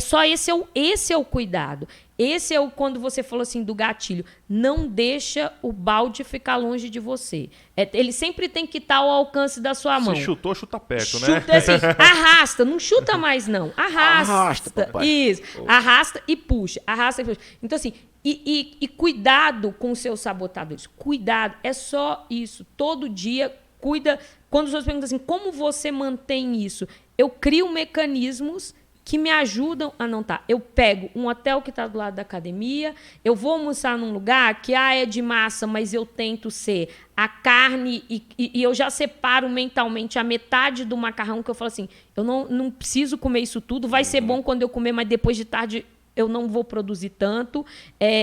só esse é o cuidado. Esse é o quando você falou assim do gatilho. Não deixa o balde ficar longe de você. Ele sempre tem que estar ao alcance da sua mão. Se chutou, chuta perto, né? Chuta assim, arrasta, não chuta mais não. Arrasta, papai. isso. Arrasta e puxa. Arrasta e puxa. Então assim, e cuidado com os seus sabotadores. Cuidado, é só isso. Todo dia cuida. Quando os outros perguntam assim, como você mantém isso? Eu crio mecanismos que me ajudam a não estar. Eu pego um hotel que está do lado da academia, eu vou almoçar num lugar que é de massa, mas eu tento ser a carne e eu já separo mentalmente a metade do macarrão, que eu falo assim, eu não preciso comer isso tudo, vai ser bom quando eu comer, mas depois de tarde eu não vou produzir tanto.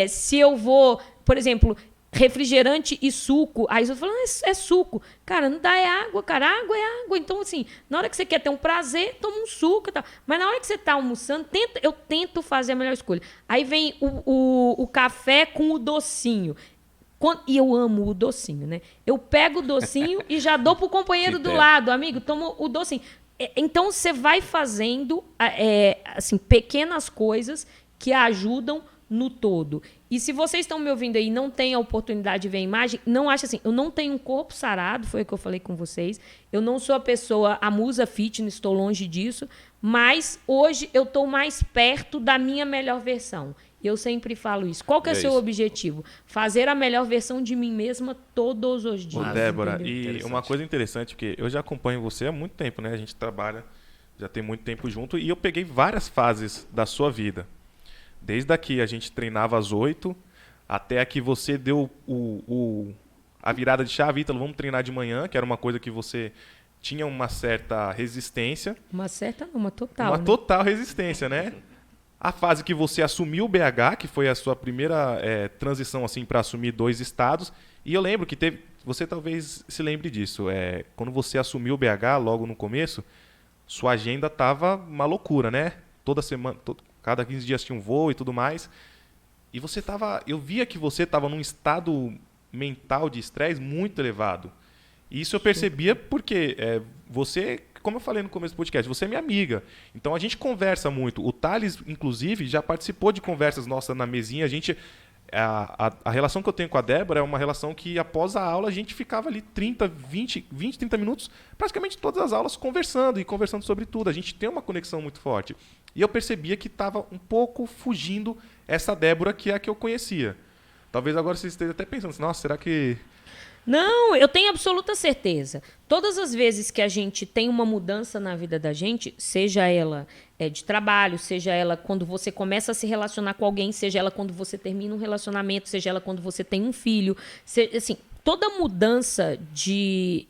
Se eu vou, por exemplo, refrigerante e suco. Aí você fala, é suco. Cara, não dá, é água, cara. Água é água. Então, assim, na hora que você quer ter um prazer, toma um suco e tal. Mas na hora que você está almoçando, eu tento fazer a melhor escolha. Aí vem o café com o docinho. E eu amo o docinho, né? Eu pego o docinho e já dou pro companheiro do lado. Amigo, toma o docinho. Então, você vai fazendo assim, pequenas coisas que ajudam no todo. E se vocês estão me ouvindo aí e não têm a oportunidade de ver a imagem, não acha assim, eu não tenho um corpo sarado, foi o que eu falei com vocês, eu não sou a musa fitness, estou longe disso, mas hoje eu estou mais perto da minha melhor versão. E eu sempre falo isso. Qual que é o seu objetivo? Fazer a melhor versão de mim mesma todos os dias. Ô, Débora, e uma coisa interessante, porque eu já acompanho você há muito tempo, né? A gente trabalha, já tem muito tempo junto, e eu peguei várias fases da sua vida. Desde aqui a gente treinava às 8, até aqui você deu a virada de chave, Ítalo, vamos treinar de manhã, que era uma coisa que você tinha uma certa resistência. Uma certa não, uma total. Uma né? total resistência, né? A fase que você assumiu o BH, que foi a sua primeira transição assim, para assumir 2 estados. E eu lembro que você talvez se lembre disso. Quando você assumiu o BH, logo no começo, sua agenda estava uma loucura, né? Toda semana... Cada 15 dias tinha um voo e tudo mais. E eu via que você estava num estado mental de estresse muito elevado. E isso eu percebia porque você, como eu falei no começo do podcast, você é minha amiga. Então a gente conversa muito. O Thales, inclusive, já participou de conversas nossas na mesinha. A relação que eu tenho com a Débora é uma relação que após a aula a gente ficava ali 30 minutos, praticamente todas as aulas conversando e conversando sobre tudo. A gente tem uma conexão muito forte. E eu percebia que estava um pouco fugindo essa Débora que é a que eu conhecia. Talvez agora você esteja até pensando assim, nossa, será que... Não, eu tenho absoluta certeza. Todas as vezes que a gente tem uma mudança na vida da gente, seja ela de trabalho, seja ela quando você começa a se relacionar com alguém, seja ela quando você termina um relacionamento, seja ela quando você tem um filho, assim, toda mudança de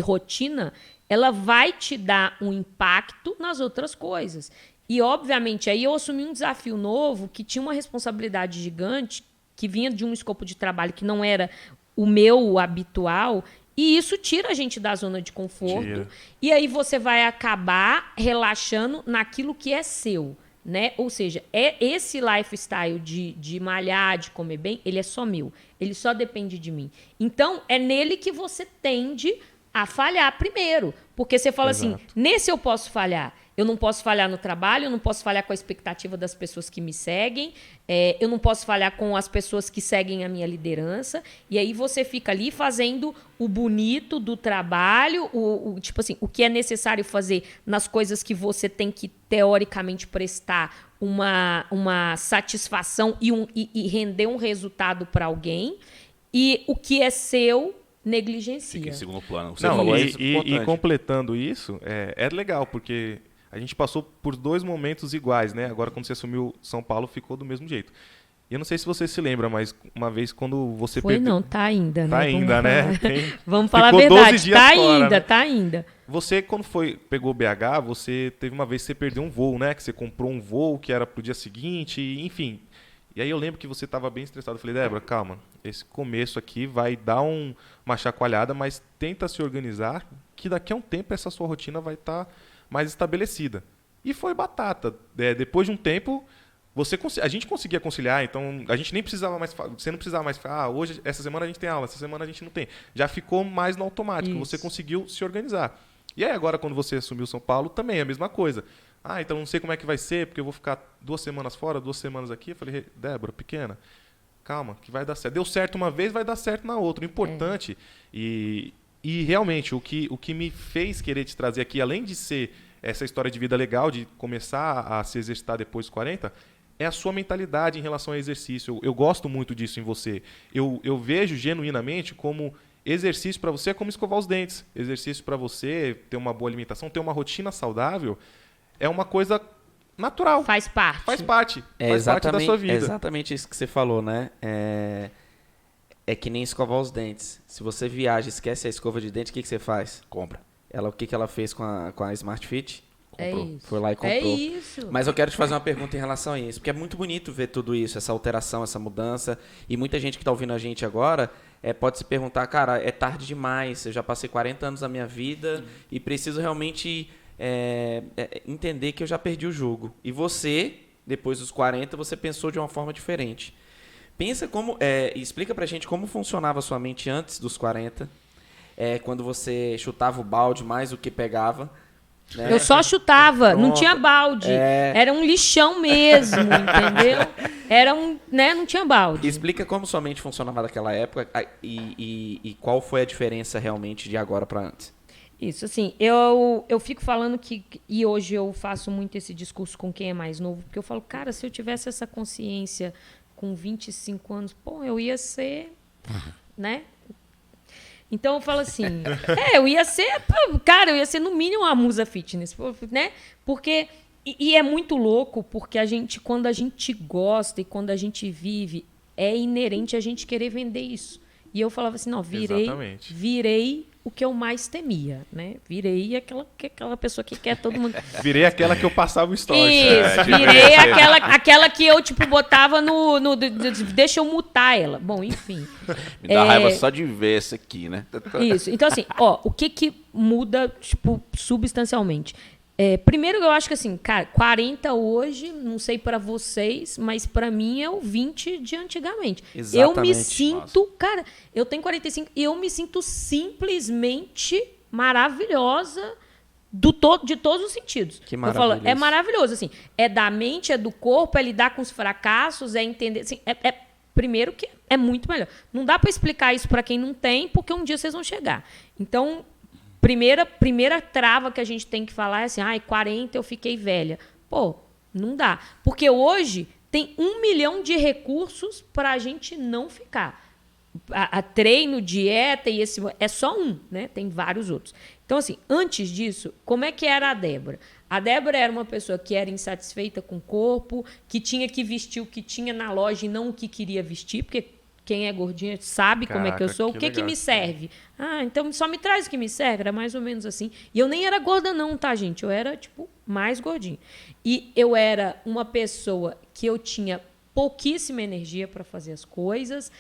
rotina, ela vai te dar um impacto nas outras coisas. E, obviamente, aí eu assumi um desafio novo que tinha uma responsabilidade gigante, que vinha de um escopo de trabalho que não era o meu habitual, e isso tira a gente da zona de conforto. Tira. E aí você vai acabar relaxando naquilo que é seu, né? Ou seja, esse lifestyle de malhar, de comer bem, ele é só meu. Ele só depende de mim. Então, é nele que você tende a falhar primeiro. Porque você fala assim, nesse eu posso falhar. Eu não posso falhar no trabalho, eu não posso falhar com a expectativa das pessoas que me seguem, eu não posso falhar com as pessoas que seguem a minha liderança. E aí você fica ali fazendo o bonito do trabalho, tipo assim, o que é necessário fazer nas coisas que você tem que, teoricamente, prestar uma satisfação e render um resultado para alguém. E o que é seu, negligencia. Fica em segundo plano. Você não, falou e completando isso, é legal, porque... A gente passou por 2 momentos iguais, né? Agora, quando você assumiu São Paulo, ficou do mesmo jeito. E eu não sei se você se lembra, mas uma vez quando você... Não, tá ainda, né? Tá ainda, né? Vamos falar a verdade, tá ainda, né? Tá ainda. Você, quando pegou o BH, você teve uma vez que você perdeu um voo, né? Que você comprou um voo que era pro dia seguinte, enfim. E aí eu lembro que você estava bem estressado. Eu falei, Débora, calma, esse começo aqui vai dar uma chacoalhada, mas tenta se organizar, que daqui a um tempo essa sua rotina vai estar mais estabelecida. E foi batata. Depois de um tempo, a gente conseguia conciliar, então a gente nem precisava mais, você não precisava mais falar, hoje, essa semana a gente tem aula, essa semana a gente não tem. Já ficou mais no automático, Isso. você conseguiu se organizar. E aí agora, quando você assumiu São Paulo, também é a mesma coisa. Então não sei como é que vai ser, porque eu vou ficar 2 semanas fora, 2 semanas aqui. Eu falei, Débora, pequena, calma, que vai dar certo. Deu certo uma vez, vai dar certo na outra. O importante, e realmente, o que me fez querer te trazer aqui, além de ser essa história de vida legal, de começar a se exercitar depois dos 40, é a sua mentalidade em relação ao exercício. Eu gosto muito disso em você. Eu vejo genuinamente como exercício para você é como escovar os dentes. Exercício para você, ter uma boa alimentação, ter uma rotina saudável, é uma coisa natural. Faz parte. Faz parte. É Faz parte da sua vida. É exatamente isso que você falou, né? É que nem escovar os dentes. Se você viaja e esquece a escova de dente, o que você faz? Compra. O que ela fez com a Smart Fit? É Comprou. isso. Foi lá e comprou. É isso. Mas eu quero te fazer uma pergunta em relação a isso, porque é muito bonito ver tudo isso, essa alteração, essa mudança. E muita gente que está ouvindo a gente agora pode se perguntar, cara, é tarde demais, eu já passei 40 anos da minha vida e preciso realmente entender que eu já perdi o jogo. E você, depois dos 40, você pensou de uma forma diferente. Pensa como... explica pra gente como funcionava a sua mente antes dos 40, quando você chutava o balde mais do que pegava. Né? Eu só chutava, não Pronto. tinha balde. Era um lixão mesmo, entendeu? Não tinha balde. Explica como sua mente funcionava naquela época e qual foi a diferença realmente de agora para antes. Isso, assim, eu fico falando e hoje eu faço muito esse discurso com quem é mais novo, porque eu falo, cara, se eu tivesse essa consciência com 25 anos, eu ia ser, né? Então eu falo assim, eu ia ser no mínimo uma musa fitness, né? Porque, e é muito louco, porque quando a gente gosta e quando a gente vive, é inerente a gente querer vender isso. E eu falava assim, não, virei o que eu mais temia, né? Virei aquela pessoa que quer todo mundo... Virei aquela que eu passava o stories. Isso, virei aquela que eu, botava deixa eu mutar ela. Bom, enfim. Me dá raiva só de ver essa aqui, né? Isso. Então, assim, o que muda, substancialmente? Primeiro, eu acho que, assim, cara, 40 hoje, não sei pra vocês, mas pra mim é o 20 de antigamente. Exatamente. Eu me sinto, cara, eu tenho 45 e eu me sinto simplesmente maravilhosa de todos os sentidos. Que Eu maravilhoso. falo, é maravilhoso, assim. É da mente, é do corpo, é lidar com os fracassos, é entender, assim, primeiro que é muito melhor. Não dá pra explicar isso pra quem não tem, porque um dia vocês vão chegar. Então, primeira trava que a gente tem que falar é assim, 40 eu fiquei velha. Não dá. Porque hoje tem 1 milhão de recursos para a gente não ficar. A treino, dieta e esse... É só um, né? Tem vários outros. Então, assim, antes disso, como é que era a Débora? A Débora era uma pessoa que era insatisfeita com o corpo, que tinha que vestir o que tinha na loja e não o que queria vestir, porque... Quem é gordinha sabe como é que eu sou. O que me serve? Então só me traz o que me serve. Era mais ou menos assim. E eu nem era gorda não, tá, gente? Eu era, mais gordinha. E eu era uma pessoa que eu tinha pouquíssima energia para fazer as coisas.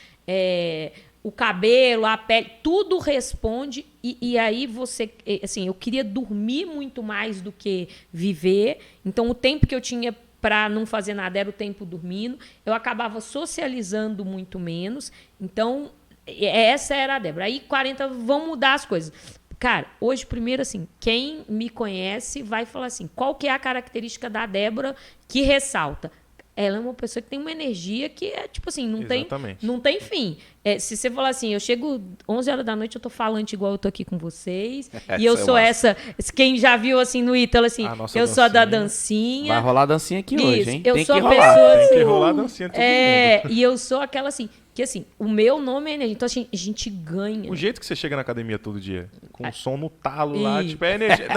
O cabelo, a pele, tudo responde. E aí você... Assim, eu queria dormir muito mais do que viver. Então, o tempo que eu tinha... para não fazer nada, era o tempo dormindo. Eu acabava socializando muito menos. Então, essa era a Débora. Aí, 40, vão mudar as coisas. Cara, hoje, primeiro, assim, quem me conhece vai falar assim, qual que é a característica da Débora que ressalta? Ela é uma pessoa que tem uma energia que é, não tem fim. Se você falar assim, eu chego 11 horas da noite, eu tô falante igual eu tô aqui com vocês. E eu sou quem já viu assim no Ítalo, assim, eu sou a da dancinha. Vai rolar dancinha aqui hoje, hein? Eu Tem sou que a rolar. pessoa assim. Tem que rolar dancinha todo mundo. E eu sou aquela assim, que assim, o meu nome é energia. Então, assim, a gente ganha. O jeito que você chega na academia todo dia, com o som no talo lá, é energia.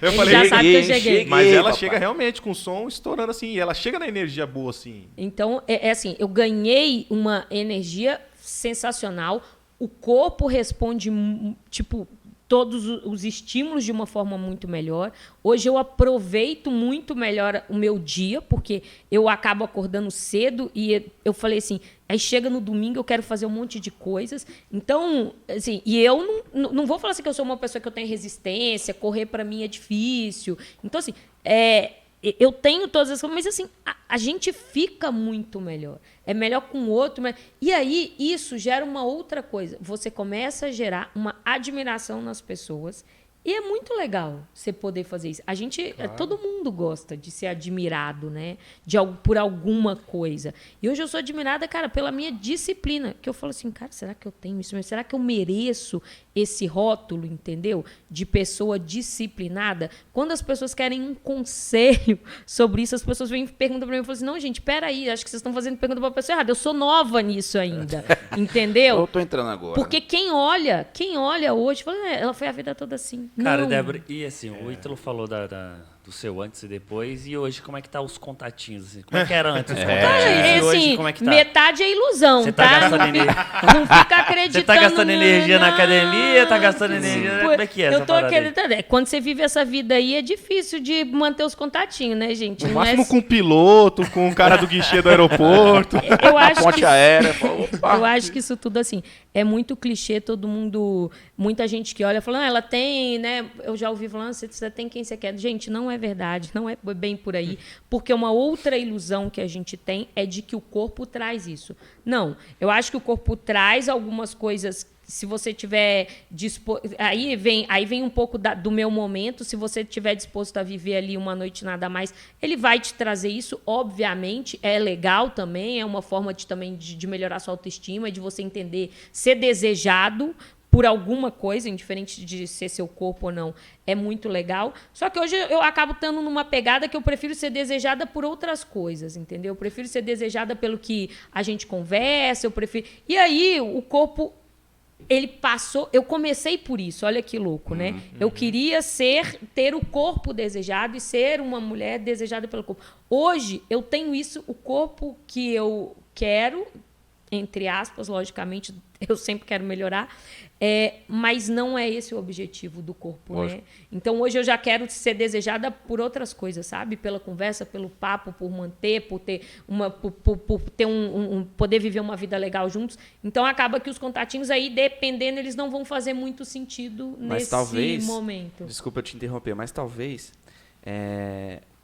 Eu Ele falei, já sabe que eu cheguei. mas ela papai. chega realmente com o som estourando assim, e ela chega na energia boa assim. Então, assim, eu ganhei uma energia sensacional. O corpo responde, todos os estímulos de uma forma muito melhor. Hoje eu aproveito muito melhor o meu dia, porque eu acabo acordando cedo e eu falei assim, aí chega no domingo eu quero fazer um monte de coisas. Então, assim, e eu não vou falar assim que eu sou uma pessoa que eu tenho resistência, correr para mim é difícil. Então, assim, eu tenho todas as coisas, mas assim, a gente fica muito melhor. É melhor com o outro. E aí, isso gera uma outra coisa. Você começa a gerar uma admiração nas pessoas. E é muito legal você poder fazer isso. Todo mundo gosta de ser admirado, né? Por alguma coisa. E hoje eu sou admirada, cara, pela minha disciplina. Que eu falo assim, cara, será que eu tenho isso? Mas será que eu mereço esse rótulo, entendeu? De pessoa disciplinada? Quando as pessoas querem um conselho sobre isso, as pessoas vêm e perguntam pra mim, eu falo assim, não, gente, peraí, acho que vocês estão fazendo pergunta pra pessoa errada. Eu sou nova nisso ainda, entendeu? Eu tô entrando agora. Porque quem olha hoje, fala, ela foi a vida toda assim. Cara, não. Débora, e assim, o Ítalo falou do seu antes e depois, e hoje como é que tá os contatinhos? Assim? Como é que era antes os contatinhos? E hoje assim, como é que tá? metade é ilusão, Você tá? tá gastando energia. Não fica acreditando. Você tá gastando energia na academia, tá gastando energia. Como é que é essa Eu tô parada aí? acreditando. Quando você vive essa vida aí, é difícil de manter os contatinhos, né, gente? No Não máximo é... com um piloto, com o cara do guichê do aeroporto. Eu acho Ponte que aérea. eu acho que isso tudo, assim, é muito clichê, todo mundo... Muita gente que olha falando, ela tem, né? Eu já ouvi falando, você tem quem você quer. Gente, não é verdade, não é bem por aí. Porque uma outra ilusão que a gente tem é de que o corpo traz isso. Não, eu acho que o corpo traz algumas coisas... Se você tiver disposto... Aí vem um pouco do meu momento. Se você estiver disposto a viver ali uma noite nada mais, ele vai te trazer isso, obviamente. É legal também, é uma forma de melhorar sua autoestima, de você entender, ser desejado por alguma coisa, indiferente de ser seu corpo ou não, é muito legal. Só que hoje eu acabo estando numa pegada que eu prefiro ser desejada por outras coisas, entendeu? Eu prefiro ser desejada pelo que a gente conversa, E aí o corpo... Ele passou... Eu comecei por isso, olha que louco, né? Eu queria ter o corpo desejado e ser uma mulher desejada pelo corpo. Hoje, eu tenho isso, o corpo que eu quero, entre aspas, logicamente, eu sempre quero melhorar, mas não é esse o objetivo do corpo, né? Então, hoje eu já quero ser desejada por outras coisas, sabe? Pela conversa, pelo papo, por manter, por ter poder viver uma vida legal juntos. Então, acaba que os contatinhos aí, dependendo, eles não vão fazer muito sentido nesse momento. Desculpa eu te interromper, mas talvez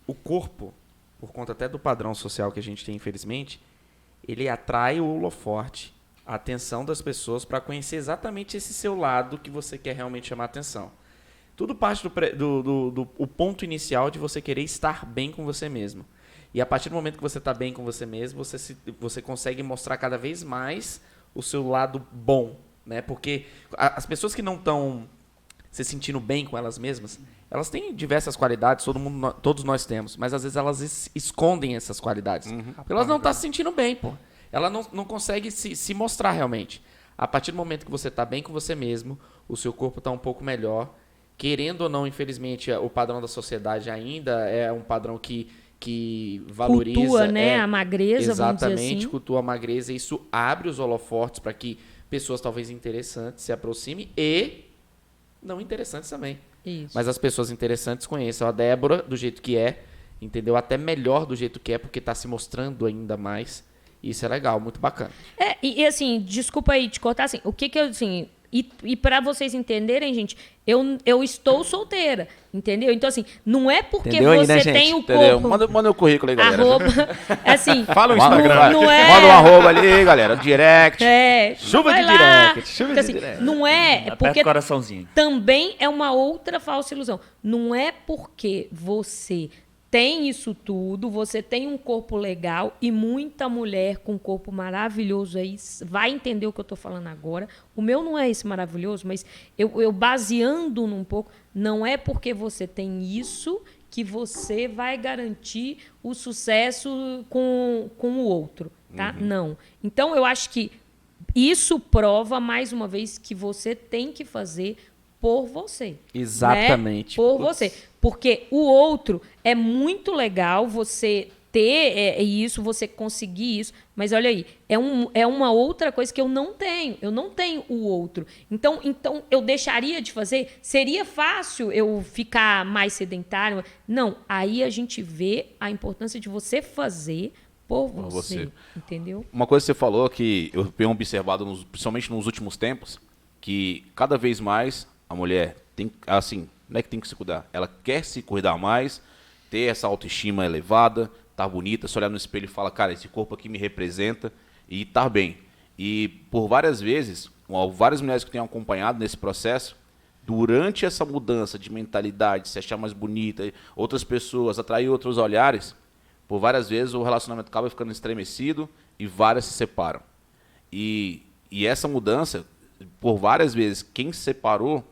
o corpo, por conta até do padrão social que a gente tem, infelizmente, ele atrai o holoforte, a atenção das pessoas para conhecer exatamente esse seu lado que você quer realmente chamar a atenção. Tudo parte do ponto inicial de você querer estar bem com você mesmo. E a partir do momento que você está bem com você mesmo, você consegue mostrar cada vez mais o seu lado bom, né? Porque as pessoas que não estão se sentindo bem com elas mesmas, elas têm diversas qualidades, todos nós temos, mas às vezes elas escondem essas qualidades. Porque elas não estão se sentindo bem, pô. Ela não consegue se mostrar realmente. A partir do momento que você está bem com você mesmo, o seu corpo está um pouco melhor. Querendo ou não, infelizmente, o padrão da sociedade ainda é um padrão que valoriza... Cultua, né? A magreza, exatamente, vamos dizer assim. Cultua a magreza. Isso abre os holofortes para que pessoas talvez interessantes se aproximem e não interessantes também. Isso. Mas as pessoas interessantes conheçam a Débora do jeito que é, entendeu? Até melhor do jeito que é, porque está se mostrando ainda mais. Isso é legal, muito bacana. E assim, desculpa aí te cortar, assim, o que eu, assim... E para vocês entenderem, gente, eu estou solteira, entendeu? Então, assim, não é porque entendeu aí, você né, gente? tem o Entendeu? corpo... Manda o currículo aí, galera. Arroba, assim... Fala o Instagram. Não é... Manda um arroba ali, galera. Direct. Chuva vai de lá. direct, chuva Então, de assim, direct. não é... Aperta porque o coraçãozinho. também é uma outra falsa ilusão. Não é porque você tem isso tudo, você tem um corpo legal e muita mulher com um corpo maravilhoso aí vai entender o que eu estou falando agora. O meu não é esse maravilhoso, mas eu baseando num pouco, não é porque você tem isso que você vai garantir o sucesso com o outro, tá? Não. Então, eu acho que isso prova, mais uma vez, que você tem que fazer por você. Exatamente. Né? Por você. Porque o outro é muito legal você ter isso, você conseguir isso. Mas olha aí, é uma outra coisa que eu não tenho. Eu não tenho o outro. Então eu deixaria de fazer? Seria fácil eu ficar mais sedentário? Não. Aí a gente vê a importância de você fazer por você. Entendeu? Uma coisa que você falou que eu tenho observado, principalmente nos últimos tempos, que cada vez mais a mulher tem, assim, não é que tem que se cuidar, ela quer se cuidar mais, ter essa autoestima elevada, tá bonita, se olhar no espelho e falar, cara, esse corpo aqui me representa e tá bem. E por várias vezes, várias mulheres que eu tenho acompanhado nesse processo, durante essa mudança de mentalidade, se achar mais bonita, outras pessoas, atrair outros olhares, por várias vezes o relacionamento acaba ficando estremecido e várias se separam. E essa mudança, por várias vezes, quem se separou,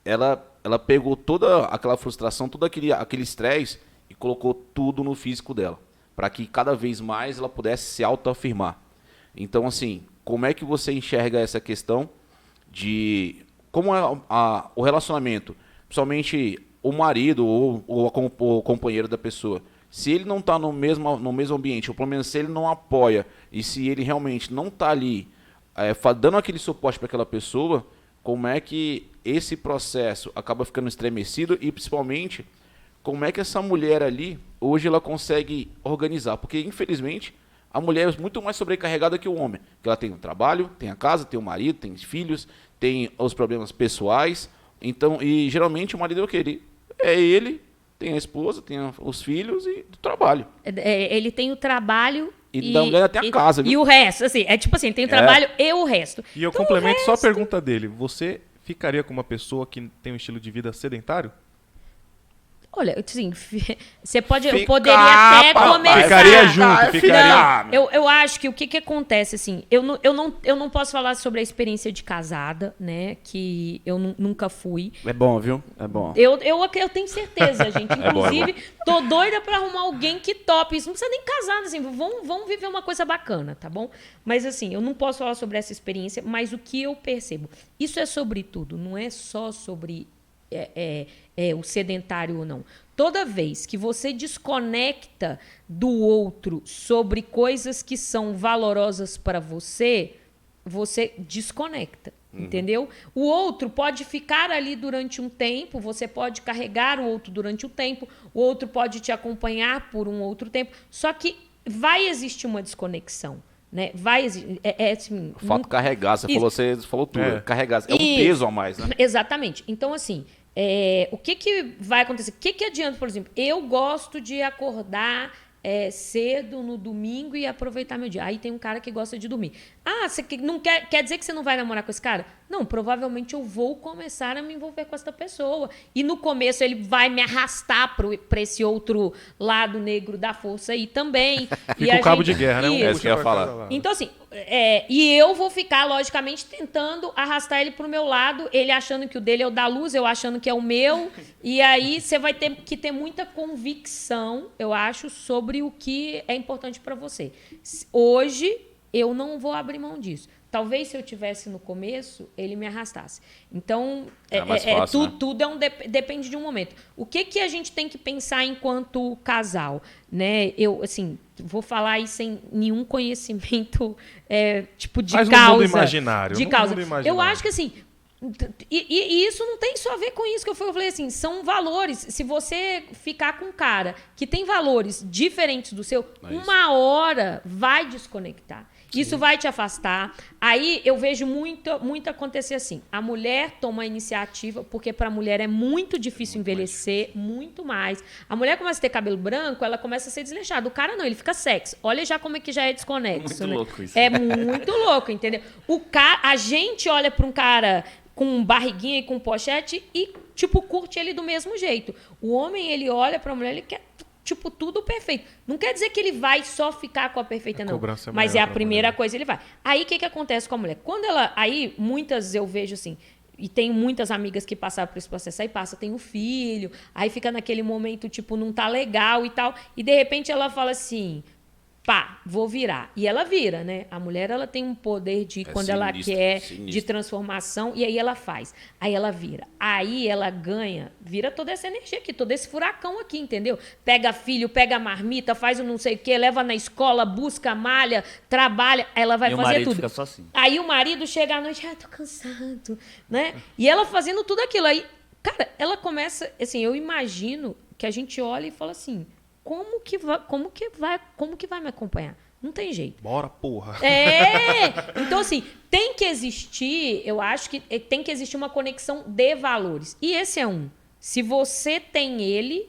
ela pegou toda aquela frustração, todo aquele estresse e colocou tudo no físico dela, para que cada vez mais ela pudesse se autoafirmar. Então, assim, como é que você enxerga essa questão de como é o relacionamento, principalmente o marido ou o companheiro da pessoa, se ele não está no mesmo ambiente, ou pelo menos se ele não apoia, e se ele realmente não está ali dando aquele suporte para aquela pessoa, como é que esse processo acaba ficando estremecido e, principalmente, como é que essa mulher ali, hoje, ela consegue organizar? Porque, infelizmente, a mulher é muito mais sobrecarregada que o homem. Porque ela tem o trabalho, tem a casa, tem o marido, tem os filhos, tem os problemas pessoais. Então, e geralmente o marido é o quê? Ele tem a esposa, tem os filhos e o trabalho. Ele tem o trabalho e da mulher tem a casa. E o resto, assim, tipo assim, tem o trabalho e o resto. E eu então, complemento só a pergunta dele. Você ficaria com uma pessoa que tem um estilo de vida sedentário? Olha, assim, você eu poderia até começar. Ficaria junto, ficaria. Não, eu acho que o que acontece, assim, eu não posso falar sobre a experiência de casada, né, que eu nunca fui. É bom, viu? É bom. Eu tenho certeza, gente. Inclusive, tô doida pra arrumar alguém que tope isso. Não precisa nem casar, assim, vamos viver uma coisa bacana, tá bom? Mas, assim, eu não posso falar sobre essa experiência, mas o que eu percebo, isso é sobre tudo, não é só sobre o sedentário ou não. Toda vez que você desconecta do outro sobre coisas que são valorosas para você, você desconecta, entendeu? O outro pode ficar ali durante um tempo, você pode carregar o outro durante um tempo, o outro pode te acompanhar por um outro tempo, só que vai existir uma desconexão. Né? Vai existir. Assim, o fato de carregar, você falou tudo. Carregar é um peso a mais, né? Exatamente. Então, assim, o que vai acontecer? O que adianta, por exemplo, eu gosto de acordar cedo no domingo e aproveitar meu dia. Aí tem um cara que gosta de dormir. Ah, você não quer dizer que você não vai namorar com esse cara? Não, provavelmente eu vou começar a me envolver com essa pessoa. E no começo ele vai me arrastar para esse outro lado negro da força aí também. Fica o cabo de guerra, né? É isso que eu ia falar. Então, assim, e eu vou ficar, logicamente, tentando arrastar ele pro meu lado, ele achando que o dele é o da luz, eu achando que é o meu. E aí você vai ter que ter muita convicção, eu acho, sobre o que é importante para você. Hoje, eu não vou abrir mão disso. Talvez se eu tivesse no começo, ele me arrastasse. Então, fácil, né? tudo depende de um momento. O que a gente tem que pensar enquanto casal? Né? Eu, assim, vou falar aí sem nenhum conhecimento tipo de Mas causa. No mundo imaginário. De causa. Eu acho que, assim, e isso não tem só a ver com isso que eu falei, assim, são valores. Se você ficar com um cara que tem valores diferentes do seu, uma hora vai desconectar. Isso vai te afastar. Aí eu vejo muito acontecer assim. A mulher toma a iniciativa, porque para a mulher é muito difícil envelhecer, muito mais. A mulher começa a ter cabelo branco, ela começa a ser desleixada. O cara não, ele fica sexy. Olha já como é que já é desconexo. Muito né? louco isso. É muito louco, entendeu? A gente olha para um cara com barriguinha e com pochete e, tipo, curte ele do mesmo jeito. O homem, ele olha para a mulher, ele quer... Tipo, tudo perfeito. Não quer dizer que ele vai só ficar com a perfeita, não. Mas é a primeira coisa, ele vai. Aí, o que acontece com a mulher? Quando ela... Aí, muitas eu vejo assim... E tenho muitas amigas que passaram por esse processo. Aí passa, tem um filho. Aí fica naquele momento, tipo, não tá legal e tal. E, de repente, ela fala assim... pá, vou virar. E ela vira, né? A mulher, ela tem um poder de, quando ela quer, de transformação, e aí ela faz. Aí ela vira. Aí ela ganha, vira toda essa energia aqui, todo esse furacão aqui, entendeu? Pega filho, pega marmita, faz o não sei o quê, leva na escola, busca malha, trabalha, ela vai E o fazer marido tudo. fica só assim. Aí o marido chega à noite, tô cansado, né? E ela fazendo tudo aquilo. Aí, cara, ela começa, assim, eu imagino que a gente olha e fala assim, como que vai me acompanhar? Não tem jeito. Bora, porra. Então, assim, tem que existir, eu acho que tem que existir uma conexão de valores. E esse é um. Se você tem ele,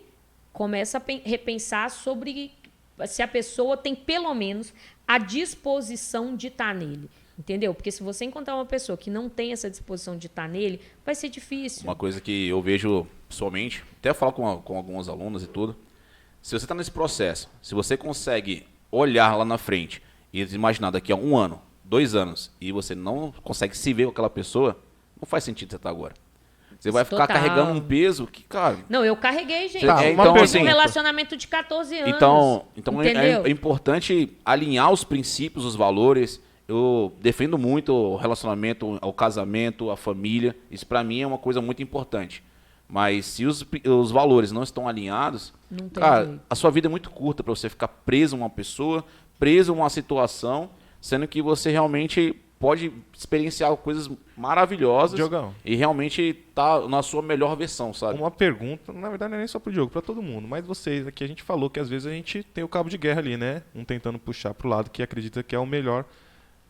começa a repensar sobre se a pessoa tem, pelo menos, a disposição de estar nele. Entendeu? Porque se você encontrar uma pessoa que não tem essa disposição de estar nele, vai ser difícil. Uma coisa que eu vejo pessoalmente, até falar com alguns alunos e tudo, se você está nesse processo, se você consegue olhar lá na frente e imaginar daqui a 1 ano, 2 anos, e você não consegue se ver com aquela pessoa, não faz sentido você estar agora. Você vai ficar carregando um peso que, cara... Não, eu carreguei, gente. Tá, então, assim, um relacionamento de 14 anos. Então entendeu? é importante alinhar os princípios, os valores. Eu defendo muito o relacionamento, o casamento, a família. Isso para mim é uma coisa muito importante. Mas se os valores não estão alinhados, Não tem cara, jeito. a sua vida é muito curta para você ficar preso a uma pessoa, preso a uma situação, sendo que você realmente pode experienciar coisas maravilhosas. Diogão. E realmente tá na sua melhor versão, sabe? Uma pergunta, na verdade não é nem só pro Diogo, pra todo mundo, mas vocês aqui, a gente falou que às vezes a gente tem o cabo de guerra ali, né? Um tentando puxar pro lado que acredita que é o melhor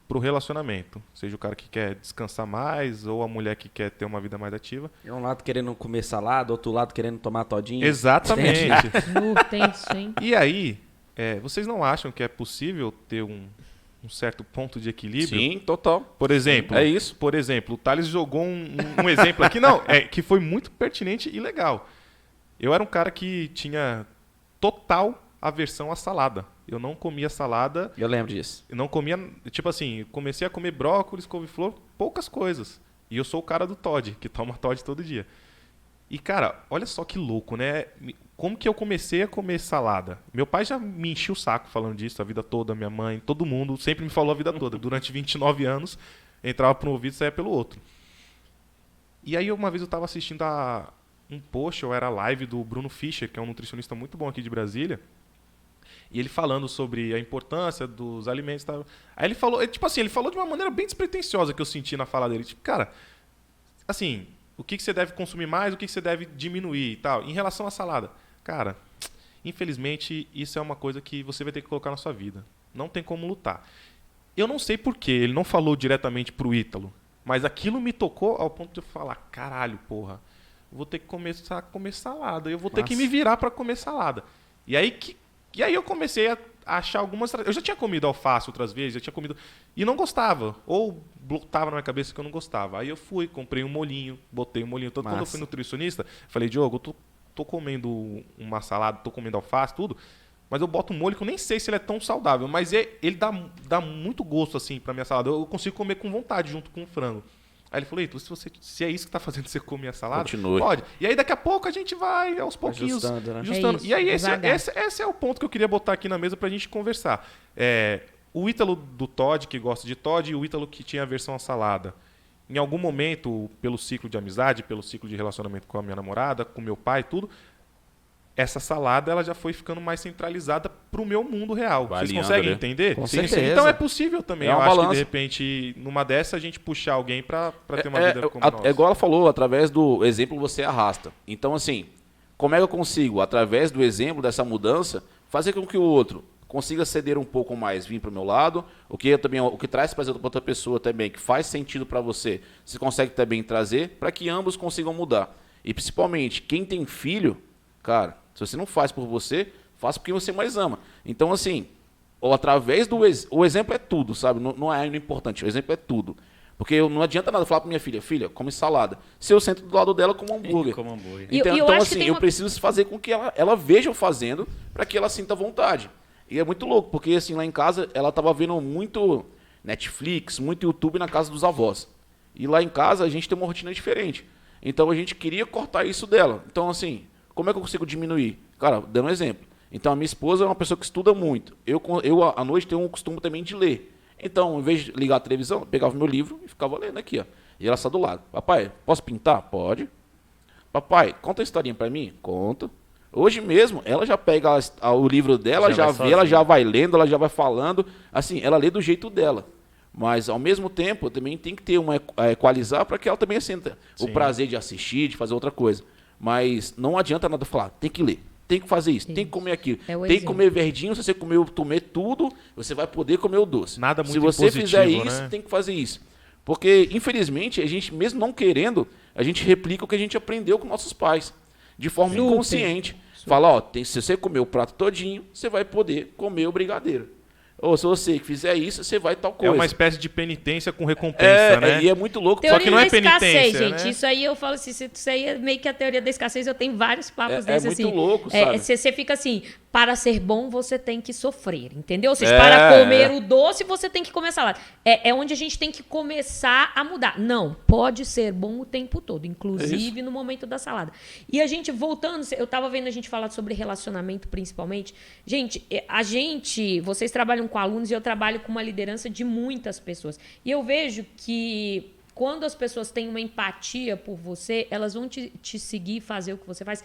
pro relacionamento. Seja o cara que quer descansar mais ou a mulher que quer ter uma vida mais ativa. É um lado querendo comer salada, outro lado querendo tomar todinho. Exatamente. Tem sim. E aí, vocês não acham que é possível ter um certo ponto de equilíbrio? Sim, total. Por exemplo, É isso. Por exemplo, o Thales jogou um exemplo aqui, que foi muito pertinente e legal. Eu era um cara que tinha total aversão à salada. Eu não comia salada. Eu lembro disso. Eu não comia, tipo assim, comecei a comer brócolis, couve-flor, poucas coisas. E eu sou o cara do Todd, que toma Todd todo dia. E, cara, olha só que louco, né? Como que eu comecei a comer salada? Meu pai já me encheu o saco falando disso a vida toda, minha mãe, todo mundo sempre me falou a vida toda. Durante 29 anos, entrava por um ouvido e saía pelo outro. E aí, uma vez eu estava assistindo um post, ou era a live do Bruno Fischer, que é um nutricionista muito bom aqui de Brasília. E ele falando sobre a importância dos alimentos e tal. Aí ele falou, ele falou de uma maneira bem despretensiosa que eu senti na fala dele. Tipo, cara, assim, o que você deve consumir mais, o que você deve diminuir e tal. Em relação à salada, cara, infelizmente isso é uma coisa que você vai ter que colocar na sua vida. Não tem como lutar. Eu não sei porquê, ele não falou diretamente pro Ítalo, mas aquilo me tocou ao ponto de eu falar, caralho, porra, eu vou ter que começar a comer salada, eu vou ter que me virar para comer salada. E aí eu comecei a achar algumas... Eu já tinha comido alface outras vezes, já tinha comido... E não gostava. Ou blotava na minha cabeça que eu não gostava. Aí eu fui, comprei um molhinho, botei um molhinho. Quando eu fui nutricionista, falei, Diogo, eu tô comendo uma salada, tô comendo alface, tudo, mas eu boto um molho que eu nem sei se ele é tão saudável, mas ele dá muito gosto, assim, pra minha salada. Eu consigo comer com vontade, junto com o frango. Aí ele falou, Eito, se é isso que tá fazendo você comer a salada, continue. Pode. E aí daqui a pouco a gente vai aos pouquinhos Ajustando, né? ajustando. É isso, E aí devagar. esse é o ponto que eu queria botar aqui na mesa pra gente conversar. O Ítalo do Todd, que gosta de Todd, e o Ítalo que tinha a versão à salada. Em algum momento, pelo ciclo de amizade, pelo ciclo de relacionamento com a minha namorada, com meu pai e tudo, essa salada ela já foi ficando mais centralizada pro meu mundo real. Vai Vocês alinhando, conseguem né? entender? Com Sim. certeza. Então é possível também. É Eu uma acho que, balança. de repente, numa dessa, a gente puxar alguém pra ter uma vida como a nossa. É igual ela falou, através do exemplo você arrasta. Então, assim, como é que eu consigo, através do exemplo dessa mudança, fazer com que o outro consiga ceder um pouco mais, vir para o meu lado, o que traz prazer para outra pessoa também, que faz sentido para você consegue também trazer, para que ambos consigam mudar. E principalmente, quem tem filho, cara, se você não faz por você, faça porque você mais ama. Então, assim, através do o exemplo é tudo, sabe? Não é importante, o exemplo é tudo. Porque não adianta nada falar para minha filha, come salada. Se eu sento do lado dela, como hambúrguer. Como hambúrguer. E eu Então, acho que assim, tem eu uma- preciso fazer com que ela veja eu fazendo, para que ela sinta vontade. E é muito louco, porque assim, lá em casa, ela tava vendo muito Netflix, muito YouTube na casa dos avós. E lá em casa, a gente tem uma rotina diferente. Então, a gente queria cortar isso dela. Então, assim, como é que eu consigo diminuir? Cara, dando um exemplo. Então, a minha esposa é uma pessoa que estuda muito. Eu à noite, tenho um costume também de ler. Então, em vez de ligar a televisão, eu pegava meu livro e ficava lendo aqui, ó. E ela está do lado. Papai, posso pintar? Pode. Papai, conta a historinha para mim? Conta. Hoje mesmo, ela já pega o livro dela, já vê, ela já vai lendo, ela já vai falando. Assim, ela lê do jeito dela. Mas, ao mesmo tempo, também tem que ter uma equalizar para que ela também sinta o prazer de assistir, de fazer outra coisa. Mas não adianta nada falar, tem que ler, tem que fazer isso, tem que comer aquilo. Tem que comer verdinho, se você comer tudo, você vai poder comer o doce. Nada muito Se você fizer isso, né? tem que fazer isso. Porque, infelizmente, a gente, mesmo não querendo, a gente replica o que a gente aprendeu com nossos pais. De forma inconsciente. Fala, ó, se você comer o prato todinho, você vai poder comer o brigadeiro. Ou se você fizer isso, você vai tal coisa. É uma espécie de penitência com recompensa, né? E é muito louco. Teoria Só que não é da escassez, penitência, gente. né? Isso aí eu falo assim, isso aí é meio que a teoria da escassez. Eu tenho vários papos É desses muito assim. louco, sabe? Você fica assim, para ser bom você tem que sofrer, entendeu? Ou seja, para comer o doce você tem que comer salada. É onde a gente tem que começar a mudar. Não, pode ser bom o tempo todo, inclusive no momento da salada. E a gente, voltando, eu tava vendo a gente falar sobre relacionamento principalmente. Gente, vocês trabalham com alunos e eu trabalho com uma liderança de muitas pessoas. E eu vejo que quando as pessoas têm uma empatia por você, elas vão te seguir, fazer o que você faz,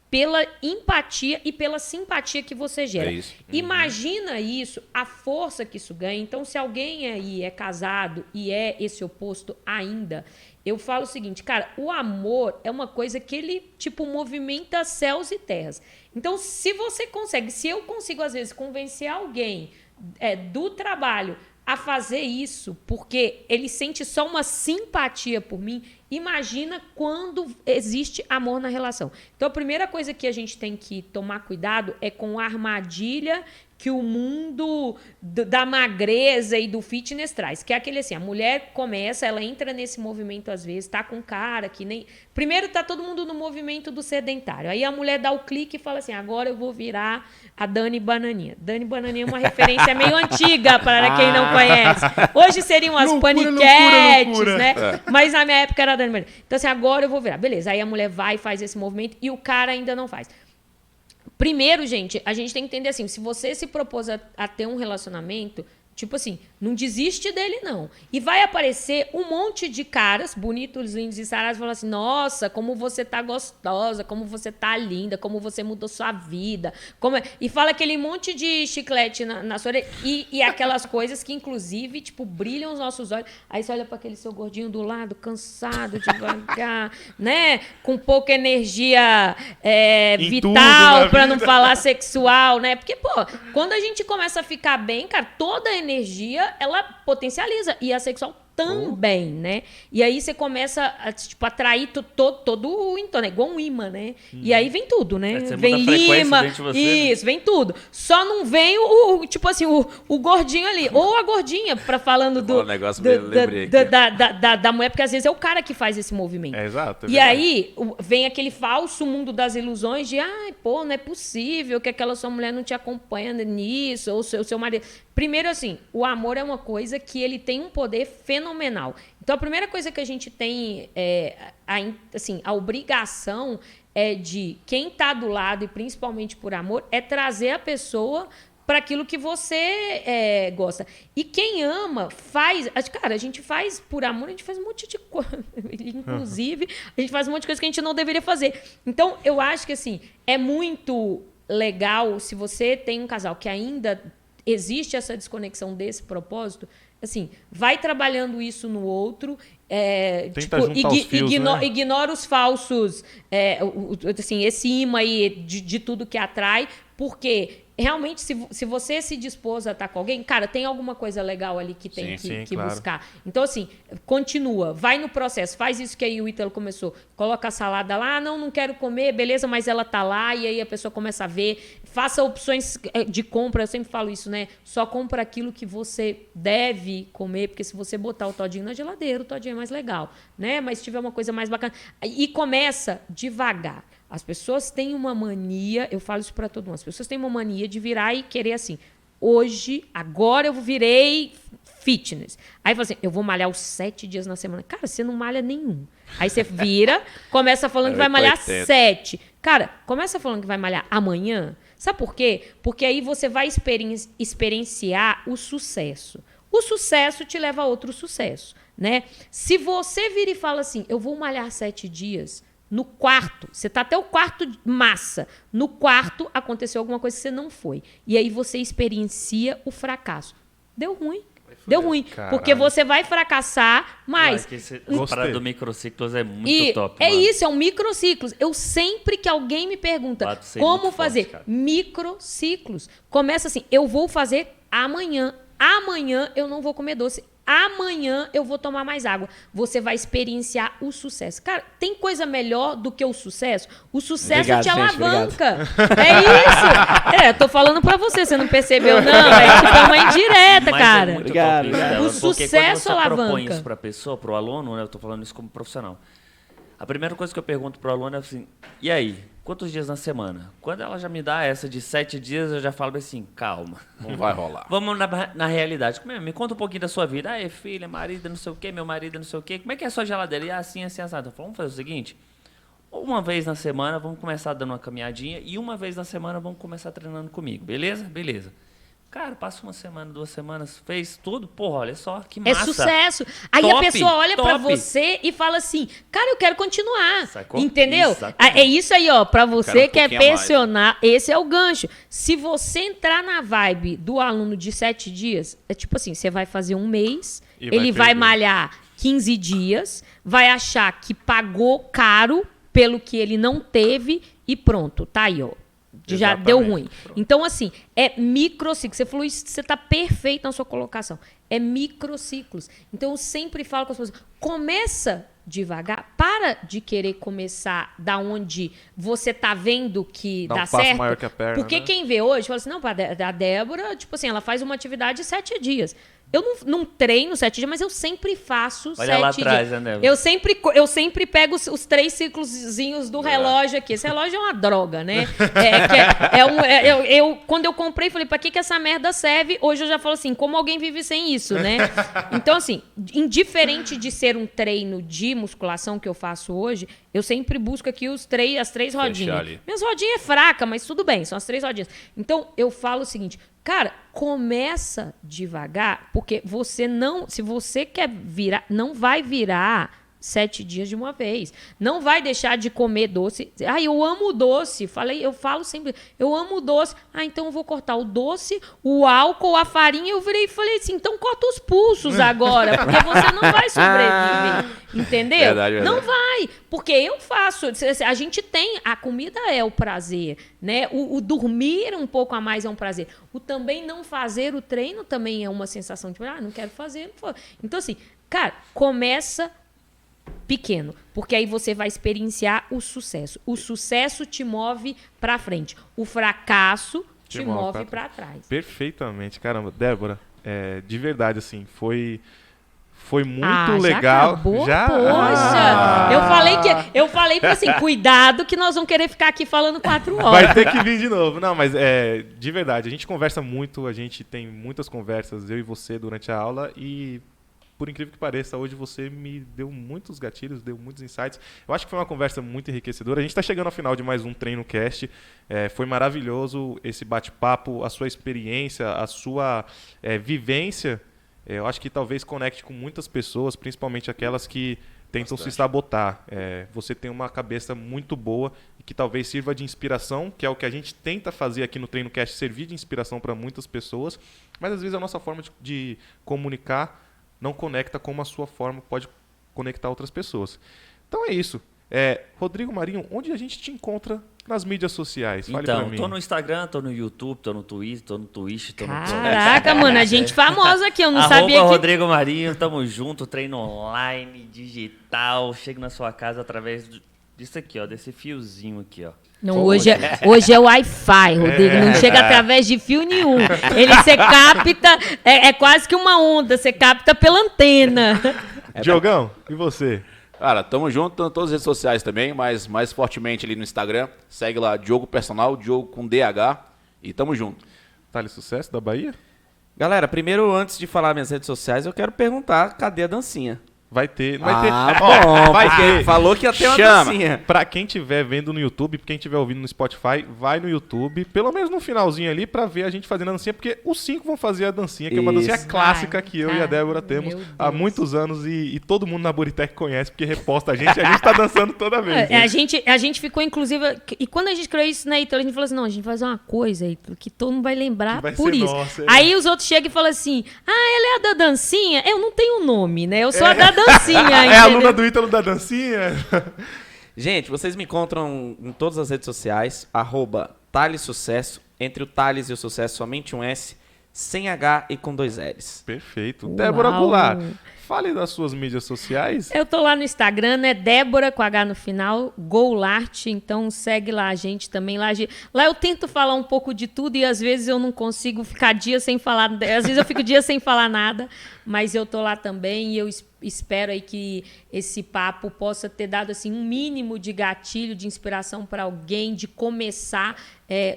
pela empatia e pela simpatia que você gera. É isso. Imagina isso, a força que isso ganha. Então, se alguém aí é casado e é esse oposto ainda, eu falo o seguinte, cara, o amor é uma coisa que ele, tipo, movimenta céus e terras. Então, se você consegue, se eu consigo, às vezes, convencer alguém do trabalho a fazer isso, porque ele sente só uma simpatia por mim, imagina quando existe amor na relação. Então, a primeira coisa que a gente tem que tomar cuidado é com a armadilha que o mundo da magreza e do fitness traz. Que é aquele assim, a mulher começa, ela entra nesse movimento às vezes, tá com cara que nem... Primeiro tá todo mundo no movimento do sedentário. Aí a mulher dá o clique e fala assim, agora eu vou virar a Dani Bananinha. Dani Bananinha é uma referência meio antiga para quem não conhece. Hoje seriam as paniquetes, né? Mas na minha época era a Dani Bananinha. Então assim, agora eu vou virar. Beleza, aí a mulher vai e faz esse movimento e o cara ainda não faz. Primeiro, gente, a gente tem que entender assim, se você se propôs a ter um relacionamento, tipo assim, não desiste dele, não. E vai aparecer um monte de caras bonitos, lindos e sarados, falando assim, nossa, como você tá gostosa, como você tá linda, como você mudou sua vida. E fala aquele monte de chiclete na sua orelha. E aquelas coisas que, inclusive, tipo, brilham os nossos olhos. Aí você olha para aquele seu gordinho do lado, cansado, devagar, né? Com pouca energia vital, para não falar sexual, né? Porque, pô, quando a gente começa a ficar bem, cara, toda a energia, ela potencializa. E a sexual também, né? E aí você começa a, tipo, atrair todo o entorno. É igual um imã, né? E aí vem tudo, né? Vem lima, isso, vem tudo. Só não vem tipo assim, o gordinho ali. Ou a gordinha, falando do negócio da mulher, porque às vezes é o cara que faz esse movimento. É exato. E aí vem aquele falso mundo das ilusões de, pô, não é possível que aquela sua mulher não te acompanha nisso, ou seu marido. Primeiro, assim, o amor é uma coisa que ele tem um poder fenomenal. Então, a primeira coisa que a gente tem, a obrigação é de quem está do lado, e principalmente por amor, é trazer a pessoa para aquilo que você gosta. E quem ama, faz... Cara, a gente faz por amor, a gente faz um monte de coisa. Inclusive, a gente faz um monte de coisa que a gente não deveria fazer. Então, eu acho que, assim, é muito legal se você tem um casal que ainda... existe essa desconexão desse propósito, assim, vai trabalhando isso no outro, ignora os falsos, assim, esse imã aí de tudo que atrai, porque realmente, se você se dispôs a estar com alguém, cara, tem alguma coisa legal ali que tem que claro. Buscar. Então, assim, continua, vai no processo, faz isso que aí o Ítalo começou. Coloca a salada lá, não quero comer, beleza, mas ela tá lá, e aí a pessoa começa a ver. Faça opções de compra, eu sempre falo isso, né? Só compra aquilo que você deve comer, porque se você botar o todinho na geladeira, o todinho é mais legal, né? Mas se tiver uma coisa mais bacana. E começa devagar. As pessoas têm uma mania, eu falo isso para todo mundo, as pessoas têm uma mania de virar e querer assim, agora eu virei fitness. Aí fala assim, eu vou malhar os 7 dias na semana. Cara, você não malha nenhum. Aí você vira, começa falando que vai malhar 7. Cara, começa falando que vai malhar amanhã. Sabe por quê? Porque aí você vai experienciar o sucesso. O sucesso te leva a outro sucesso, né? Se você vir e fala assim, eu vou malhar 7 dias, no quarto, você tá até o quarto massa, no quarto aconteceu alguma coisa que você não foi. E aí você experiencia o fracasso. Deu ruim. Deu ruim, Caralho. porque você vai fracassar, mas... A parada do microciclos é muito top, mano. isso, é um microciclos. Eu sempre que alguém me pergunta como fazer forte, microciclos, começa assim, eu vou fazer amanhã. Amanhã eu não vou comer doce. Amanhã eu vou tomar mais água. Você vai experienciar o sucesso. Cara, tem coisa melhor do que o sucesso? O sucesso Obrigado, te gente, alavanca. É isso. Eu tô falando pra você não percebeu, não. É tipo uma indireta, Mas cara. É muito Obrigado, top isso obrigado. dela, O porque sucesso quando você alavanca. propõe isso pra pessoa, pro aluno, né? Eu tô falando isso como profissional. A primeira coisa que eu pergunto pro aluno é assim, e aí? Quantos dias na semana? Quando ela já me dá essa de 7 dias, eu já falo assim, calma. Não vai rolar. Vamos na realidade. Me conta um pouquinho da sua vida. Aí, filha, marido, não sei o quê, meu marido, não sei o quê. Como é que é a sua geladeira? E assim, assado. Vamos fazer o seguinte, uma vez na semana, vamos começar dando uma caminhadinha e uma vez na semana, vamos começar treinando comigo. Beleza? Beleza. Cara, passa uma semana, 2 semanas, fez tudo. Porra, olha só, que É massa. sucesso. Aí Top, a pessoa olha pra top. você e fala assim, cara, eu quero continuar. Sacou? Entendeu? Exatamente. É isso aí, ó. Pra você um que é pouquinho a mais. pensionar, esse é o gancho. Se você entrar na vibe do aluno de 7 dias, é tipo assim, você vai fazer um mês, E vai ele vai perder. malhar 15 dias, vai achar que pagou caro pelo que ele não teve e pronto, tá aí, ó. Já deu ruim. Então, assim, é microciclos. Você falou isso, você está perfeito na sua colocação. É microciclos. Então, eu sempre falo com as pessoas, começa devagar, para de querer começar da onde você tá vendo que Dá dá um passo certo. maior que a perna, Porque né? quem vê hoje, fala assim, não, a Débora, tipo assim, ela faz uma atividade 7 dias. Eu não treino 7 dias, mas eu sempre faço 7 Olha lá dias. atrás, né, Débora? Eu sempre pego os 3 ciclozinhos do relógio aqui. Esse relógio é uma droga, né? Quando eu comprei, falei, pra que essa merda serve? Hoje eu já falo assim, como alguém vive sem isso, né? Então, assim, indiferente de ser um treino de musculação que eu faço hoje, eu sempre busco aqui as 3 rodinhas. ali. Minhas rodinhas é fraca, mas tudo bem, são as 3 rodinhas. Então, eu falo o seguinte, cara, começa devagar, porque se você quer virar, não vai virar 7 dias de uma vez. Não vai deixar de comer doce. Ah, eu amo doce. Eu falo sempre, eu amo doce. Ah, então eu vou cortar o doce, o álcool, a farinha. Eu virei e falei assim, então corta os pulsos agora, porque você não vai sobreviver. Entendeu? Verdade. Não vai. Porque eu faço. A gente tem. A comida é o prazer, né? O dormir um pouco a mais é um prazer. O também não fazer o treino também é uma sensação de, não quero fazer. Não. Então, assim, cara, começa pequeno, porque aí você vai experienciar o sucesso. O sucesso te move pra frente. O fracasso te move pra trás. Perfeitamente, caramba. Débora, de verdade, assim, foi muito Já legal. acabou? Já? Poxa! Eu falei pra assim, cuidado que nós vamos querer ficar aqui falando 4 horas. Vai ter que vir de novo. Não, mas de verdade, a gente conversa muito, a gente tem muitas conversas, eu e você, durante a aula, e por incrível que pareça, hoje você me deu muitos gatilhos, deu muitos insights. Eu acho que foi uma conversa muito enriquecedora. A gente está chegando ao final de mais um Treino Cast. Foi maravilhoso esse bate-papo, a sua experiência, a sua vivência. Eu acho que talvez conecte com muitas pessoas, principalmente aquelas que tentam se sabotar. Você tem uma cabeça muito boa e que talvez sirva de inspiração, que é o que a gente tenta fazer aqui no Treino Cast, servir de inspiração para muitas pessoas. Mas às vezes a nossa forma de comunicar não conecta como a sua forma pode conectar outras pessoas. Então é isso. Rodrigo Marinho, onde a gente te encontra nas mídias sociais? Fale pra mim. Tô no Instagram, tô no YouTube, tô no Twitter, tô no Twitch, tô no... Caraca, mano, a gente famosa aqui, eu não Arroba sabia que... Rodrigo Marinho, tamo junto, treino online, digital, chego na sua casa através disso aqui, ó, desse fiozinho aqui, ó. Não, hoje é Wi-Fi, Rodrigo. Não chega através de fio nenhum. Você capta, é quase que uma onda, você capta pela antena. Diogão, e você? Cara, tamo junto em todas as redes sociais também, mas mais fortemente ali no Instagram. Segue lá, Diogo Personal, Diogo com DH, e tamo junto. Thales Sucesso, da Bahia? Galera, primeiro, antes de falar minhas redes sociais, eu quero perguntar, cadê a dancinha? Vai ter. Vai ter. Falou que ia ter uma Chama. dancinha. Pra quem estiver vendo no YouTube, pra quem estiver ouvindo no Spotify, vai no YouTube, pelo menos no finalzinho ali, pra ver a gente fazendo a dancinha, porque os 5 vão fazer a dancinha, que é uma dancinha Isso. clássica Vai, que eu e a cara, Débora temos meu há Deus. muitos anos e todo mundo na Buritec conhece, porque reposta a gente tá dançando toda vez. A gente ficou, inclusive. E quando a gente criou isso, né, Ítalo, a gente falou assim: não, a gente vai fazer uma coisa, Ítalo, que todo mundo vai lembrar Que vai por ser isso. nossa, é. Aí os outros chegam e falam assim: ah, ela é a da dancinha? Eu não tenho nome, né? Eu sou a da dancinha. É entendeu? aluna do Ítalo da dancinha? Gente, vocês me encontram em todas as redes sociais, @ThalesSucesso, entre o Thales e o Sucesso, somente um S, sem H e com 2 L's. Perfeito. Uau. Débora Goulart, fale das suas mídias sociais. Eu tô lá no Instagram, né? Débora com H no final, Goulart, então segue lá a gente também. Lá eu tento falar um pouco de tudo e às vezes eu não consigo ficar dias sem falar, às vezes eu fico dias sem falar nada, mas eu tô lá também e eu espero aí que esse papo possa ter dado assim um mínimo de gatilho, de inspiração para alguém, de começar.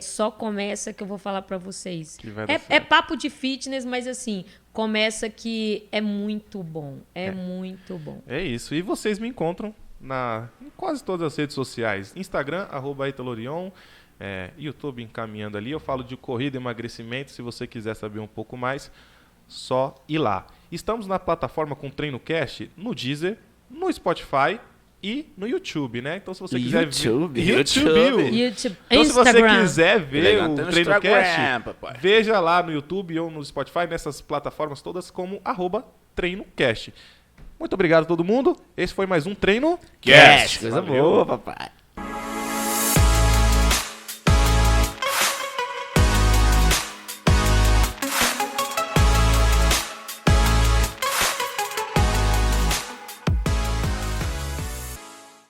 Só começa que eu vou falar para vocês. Que vai dar É certo. papo de fitness, mas assim, começa que é muito bom. É muito bom. É isso. E vocês me encontram em quase todas as redes sociais. Instagram, @italorion. YouTube encaminhando ali. Eu falo de corrida, emagrecimento. Se você quiser saber um pouco mais, só ir lá. Estamos na plataforma com TreinoCast, no Deezer, no Spotify e no YouTube, né? Então se você quiser YouTube? ver... YouTube. YouTube, Então se você Instagram. quiser ver Legal, o tem no TreinoCast, Instagram, papai. veja lá no YouTube ou no Spotify, nessas plataformas todas como @TreinoCast. Muito obrigado a todo mundo. Esse foi mais um Treino Coisa boa, papai.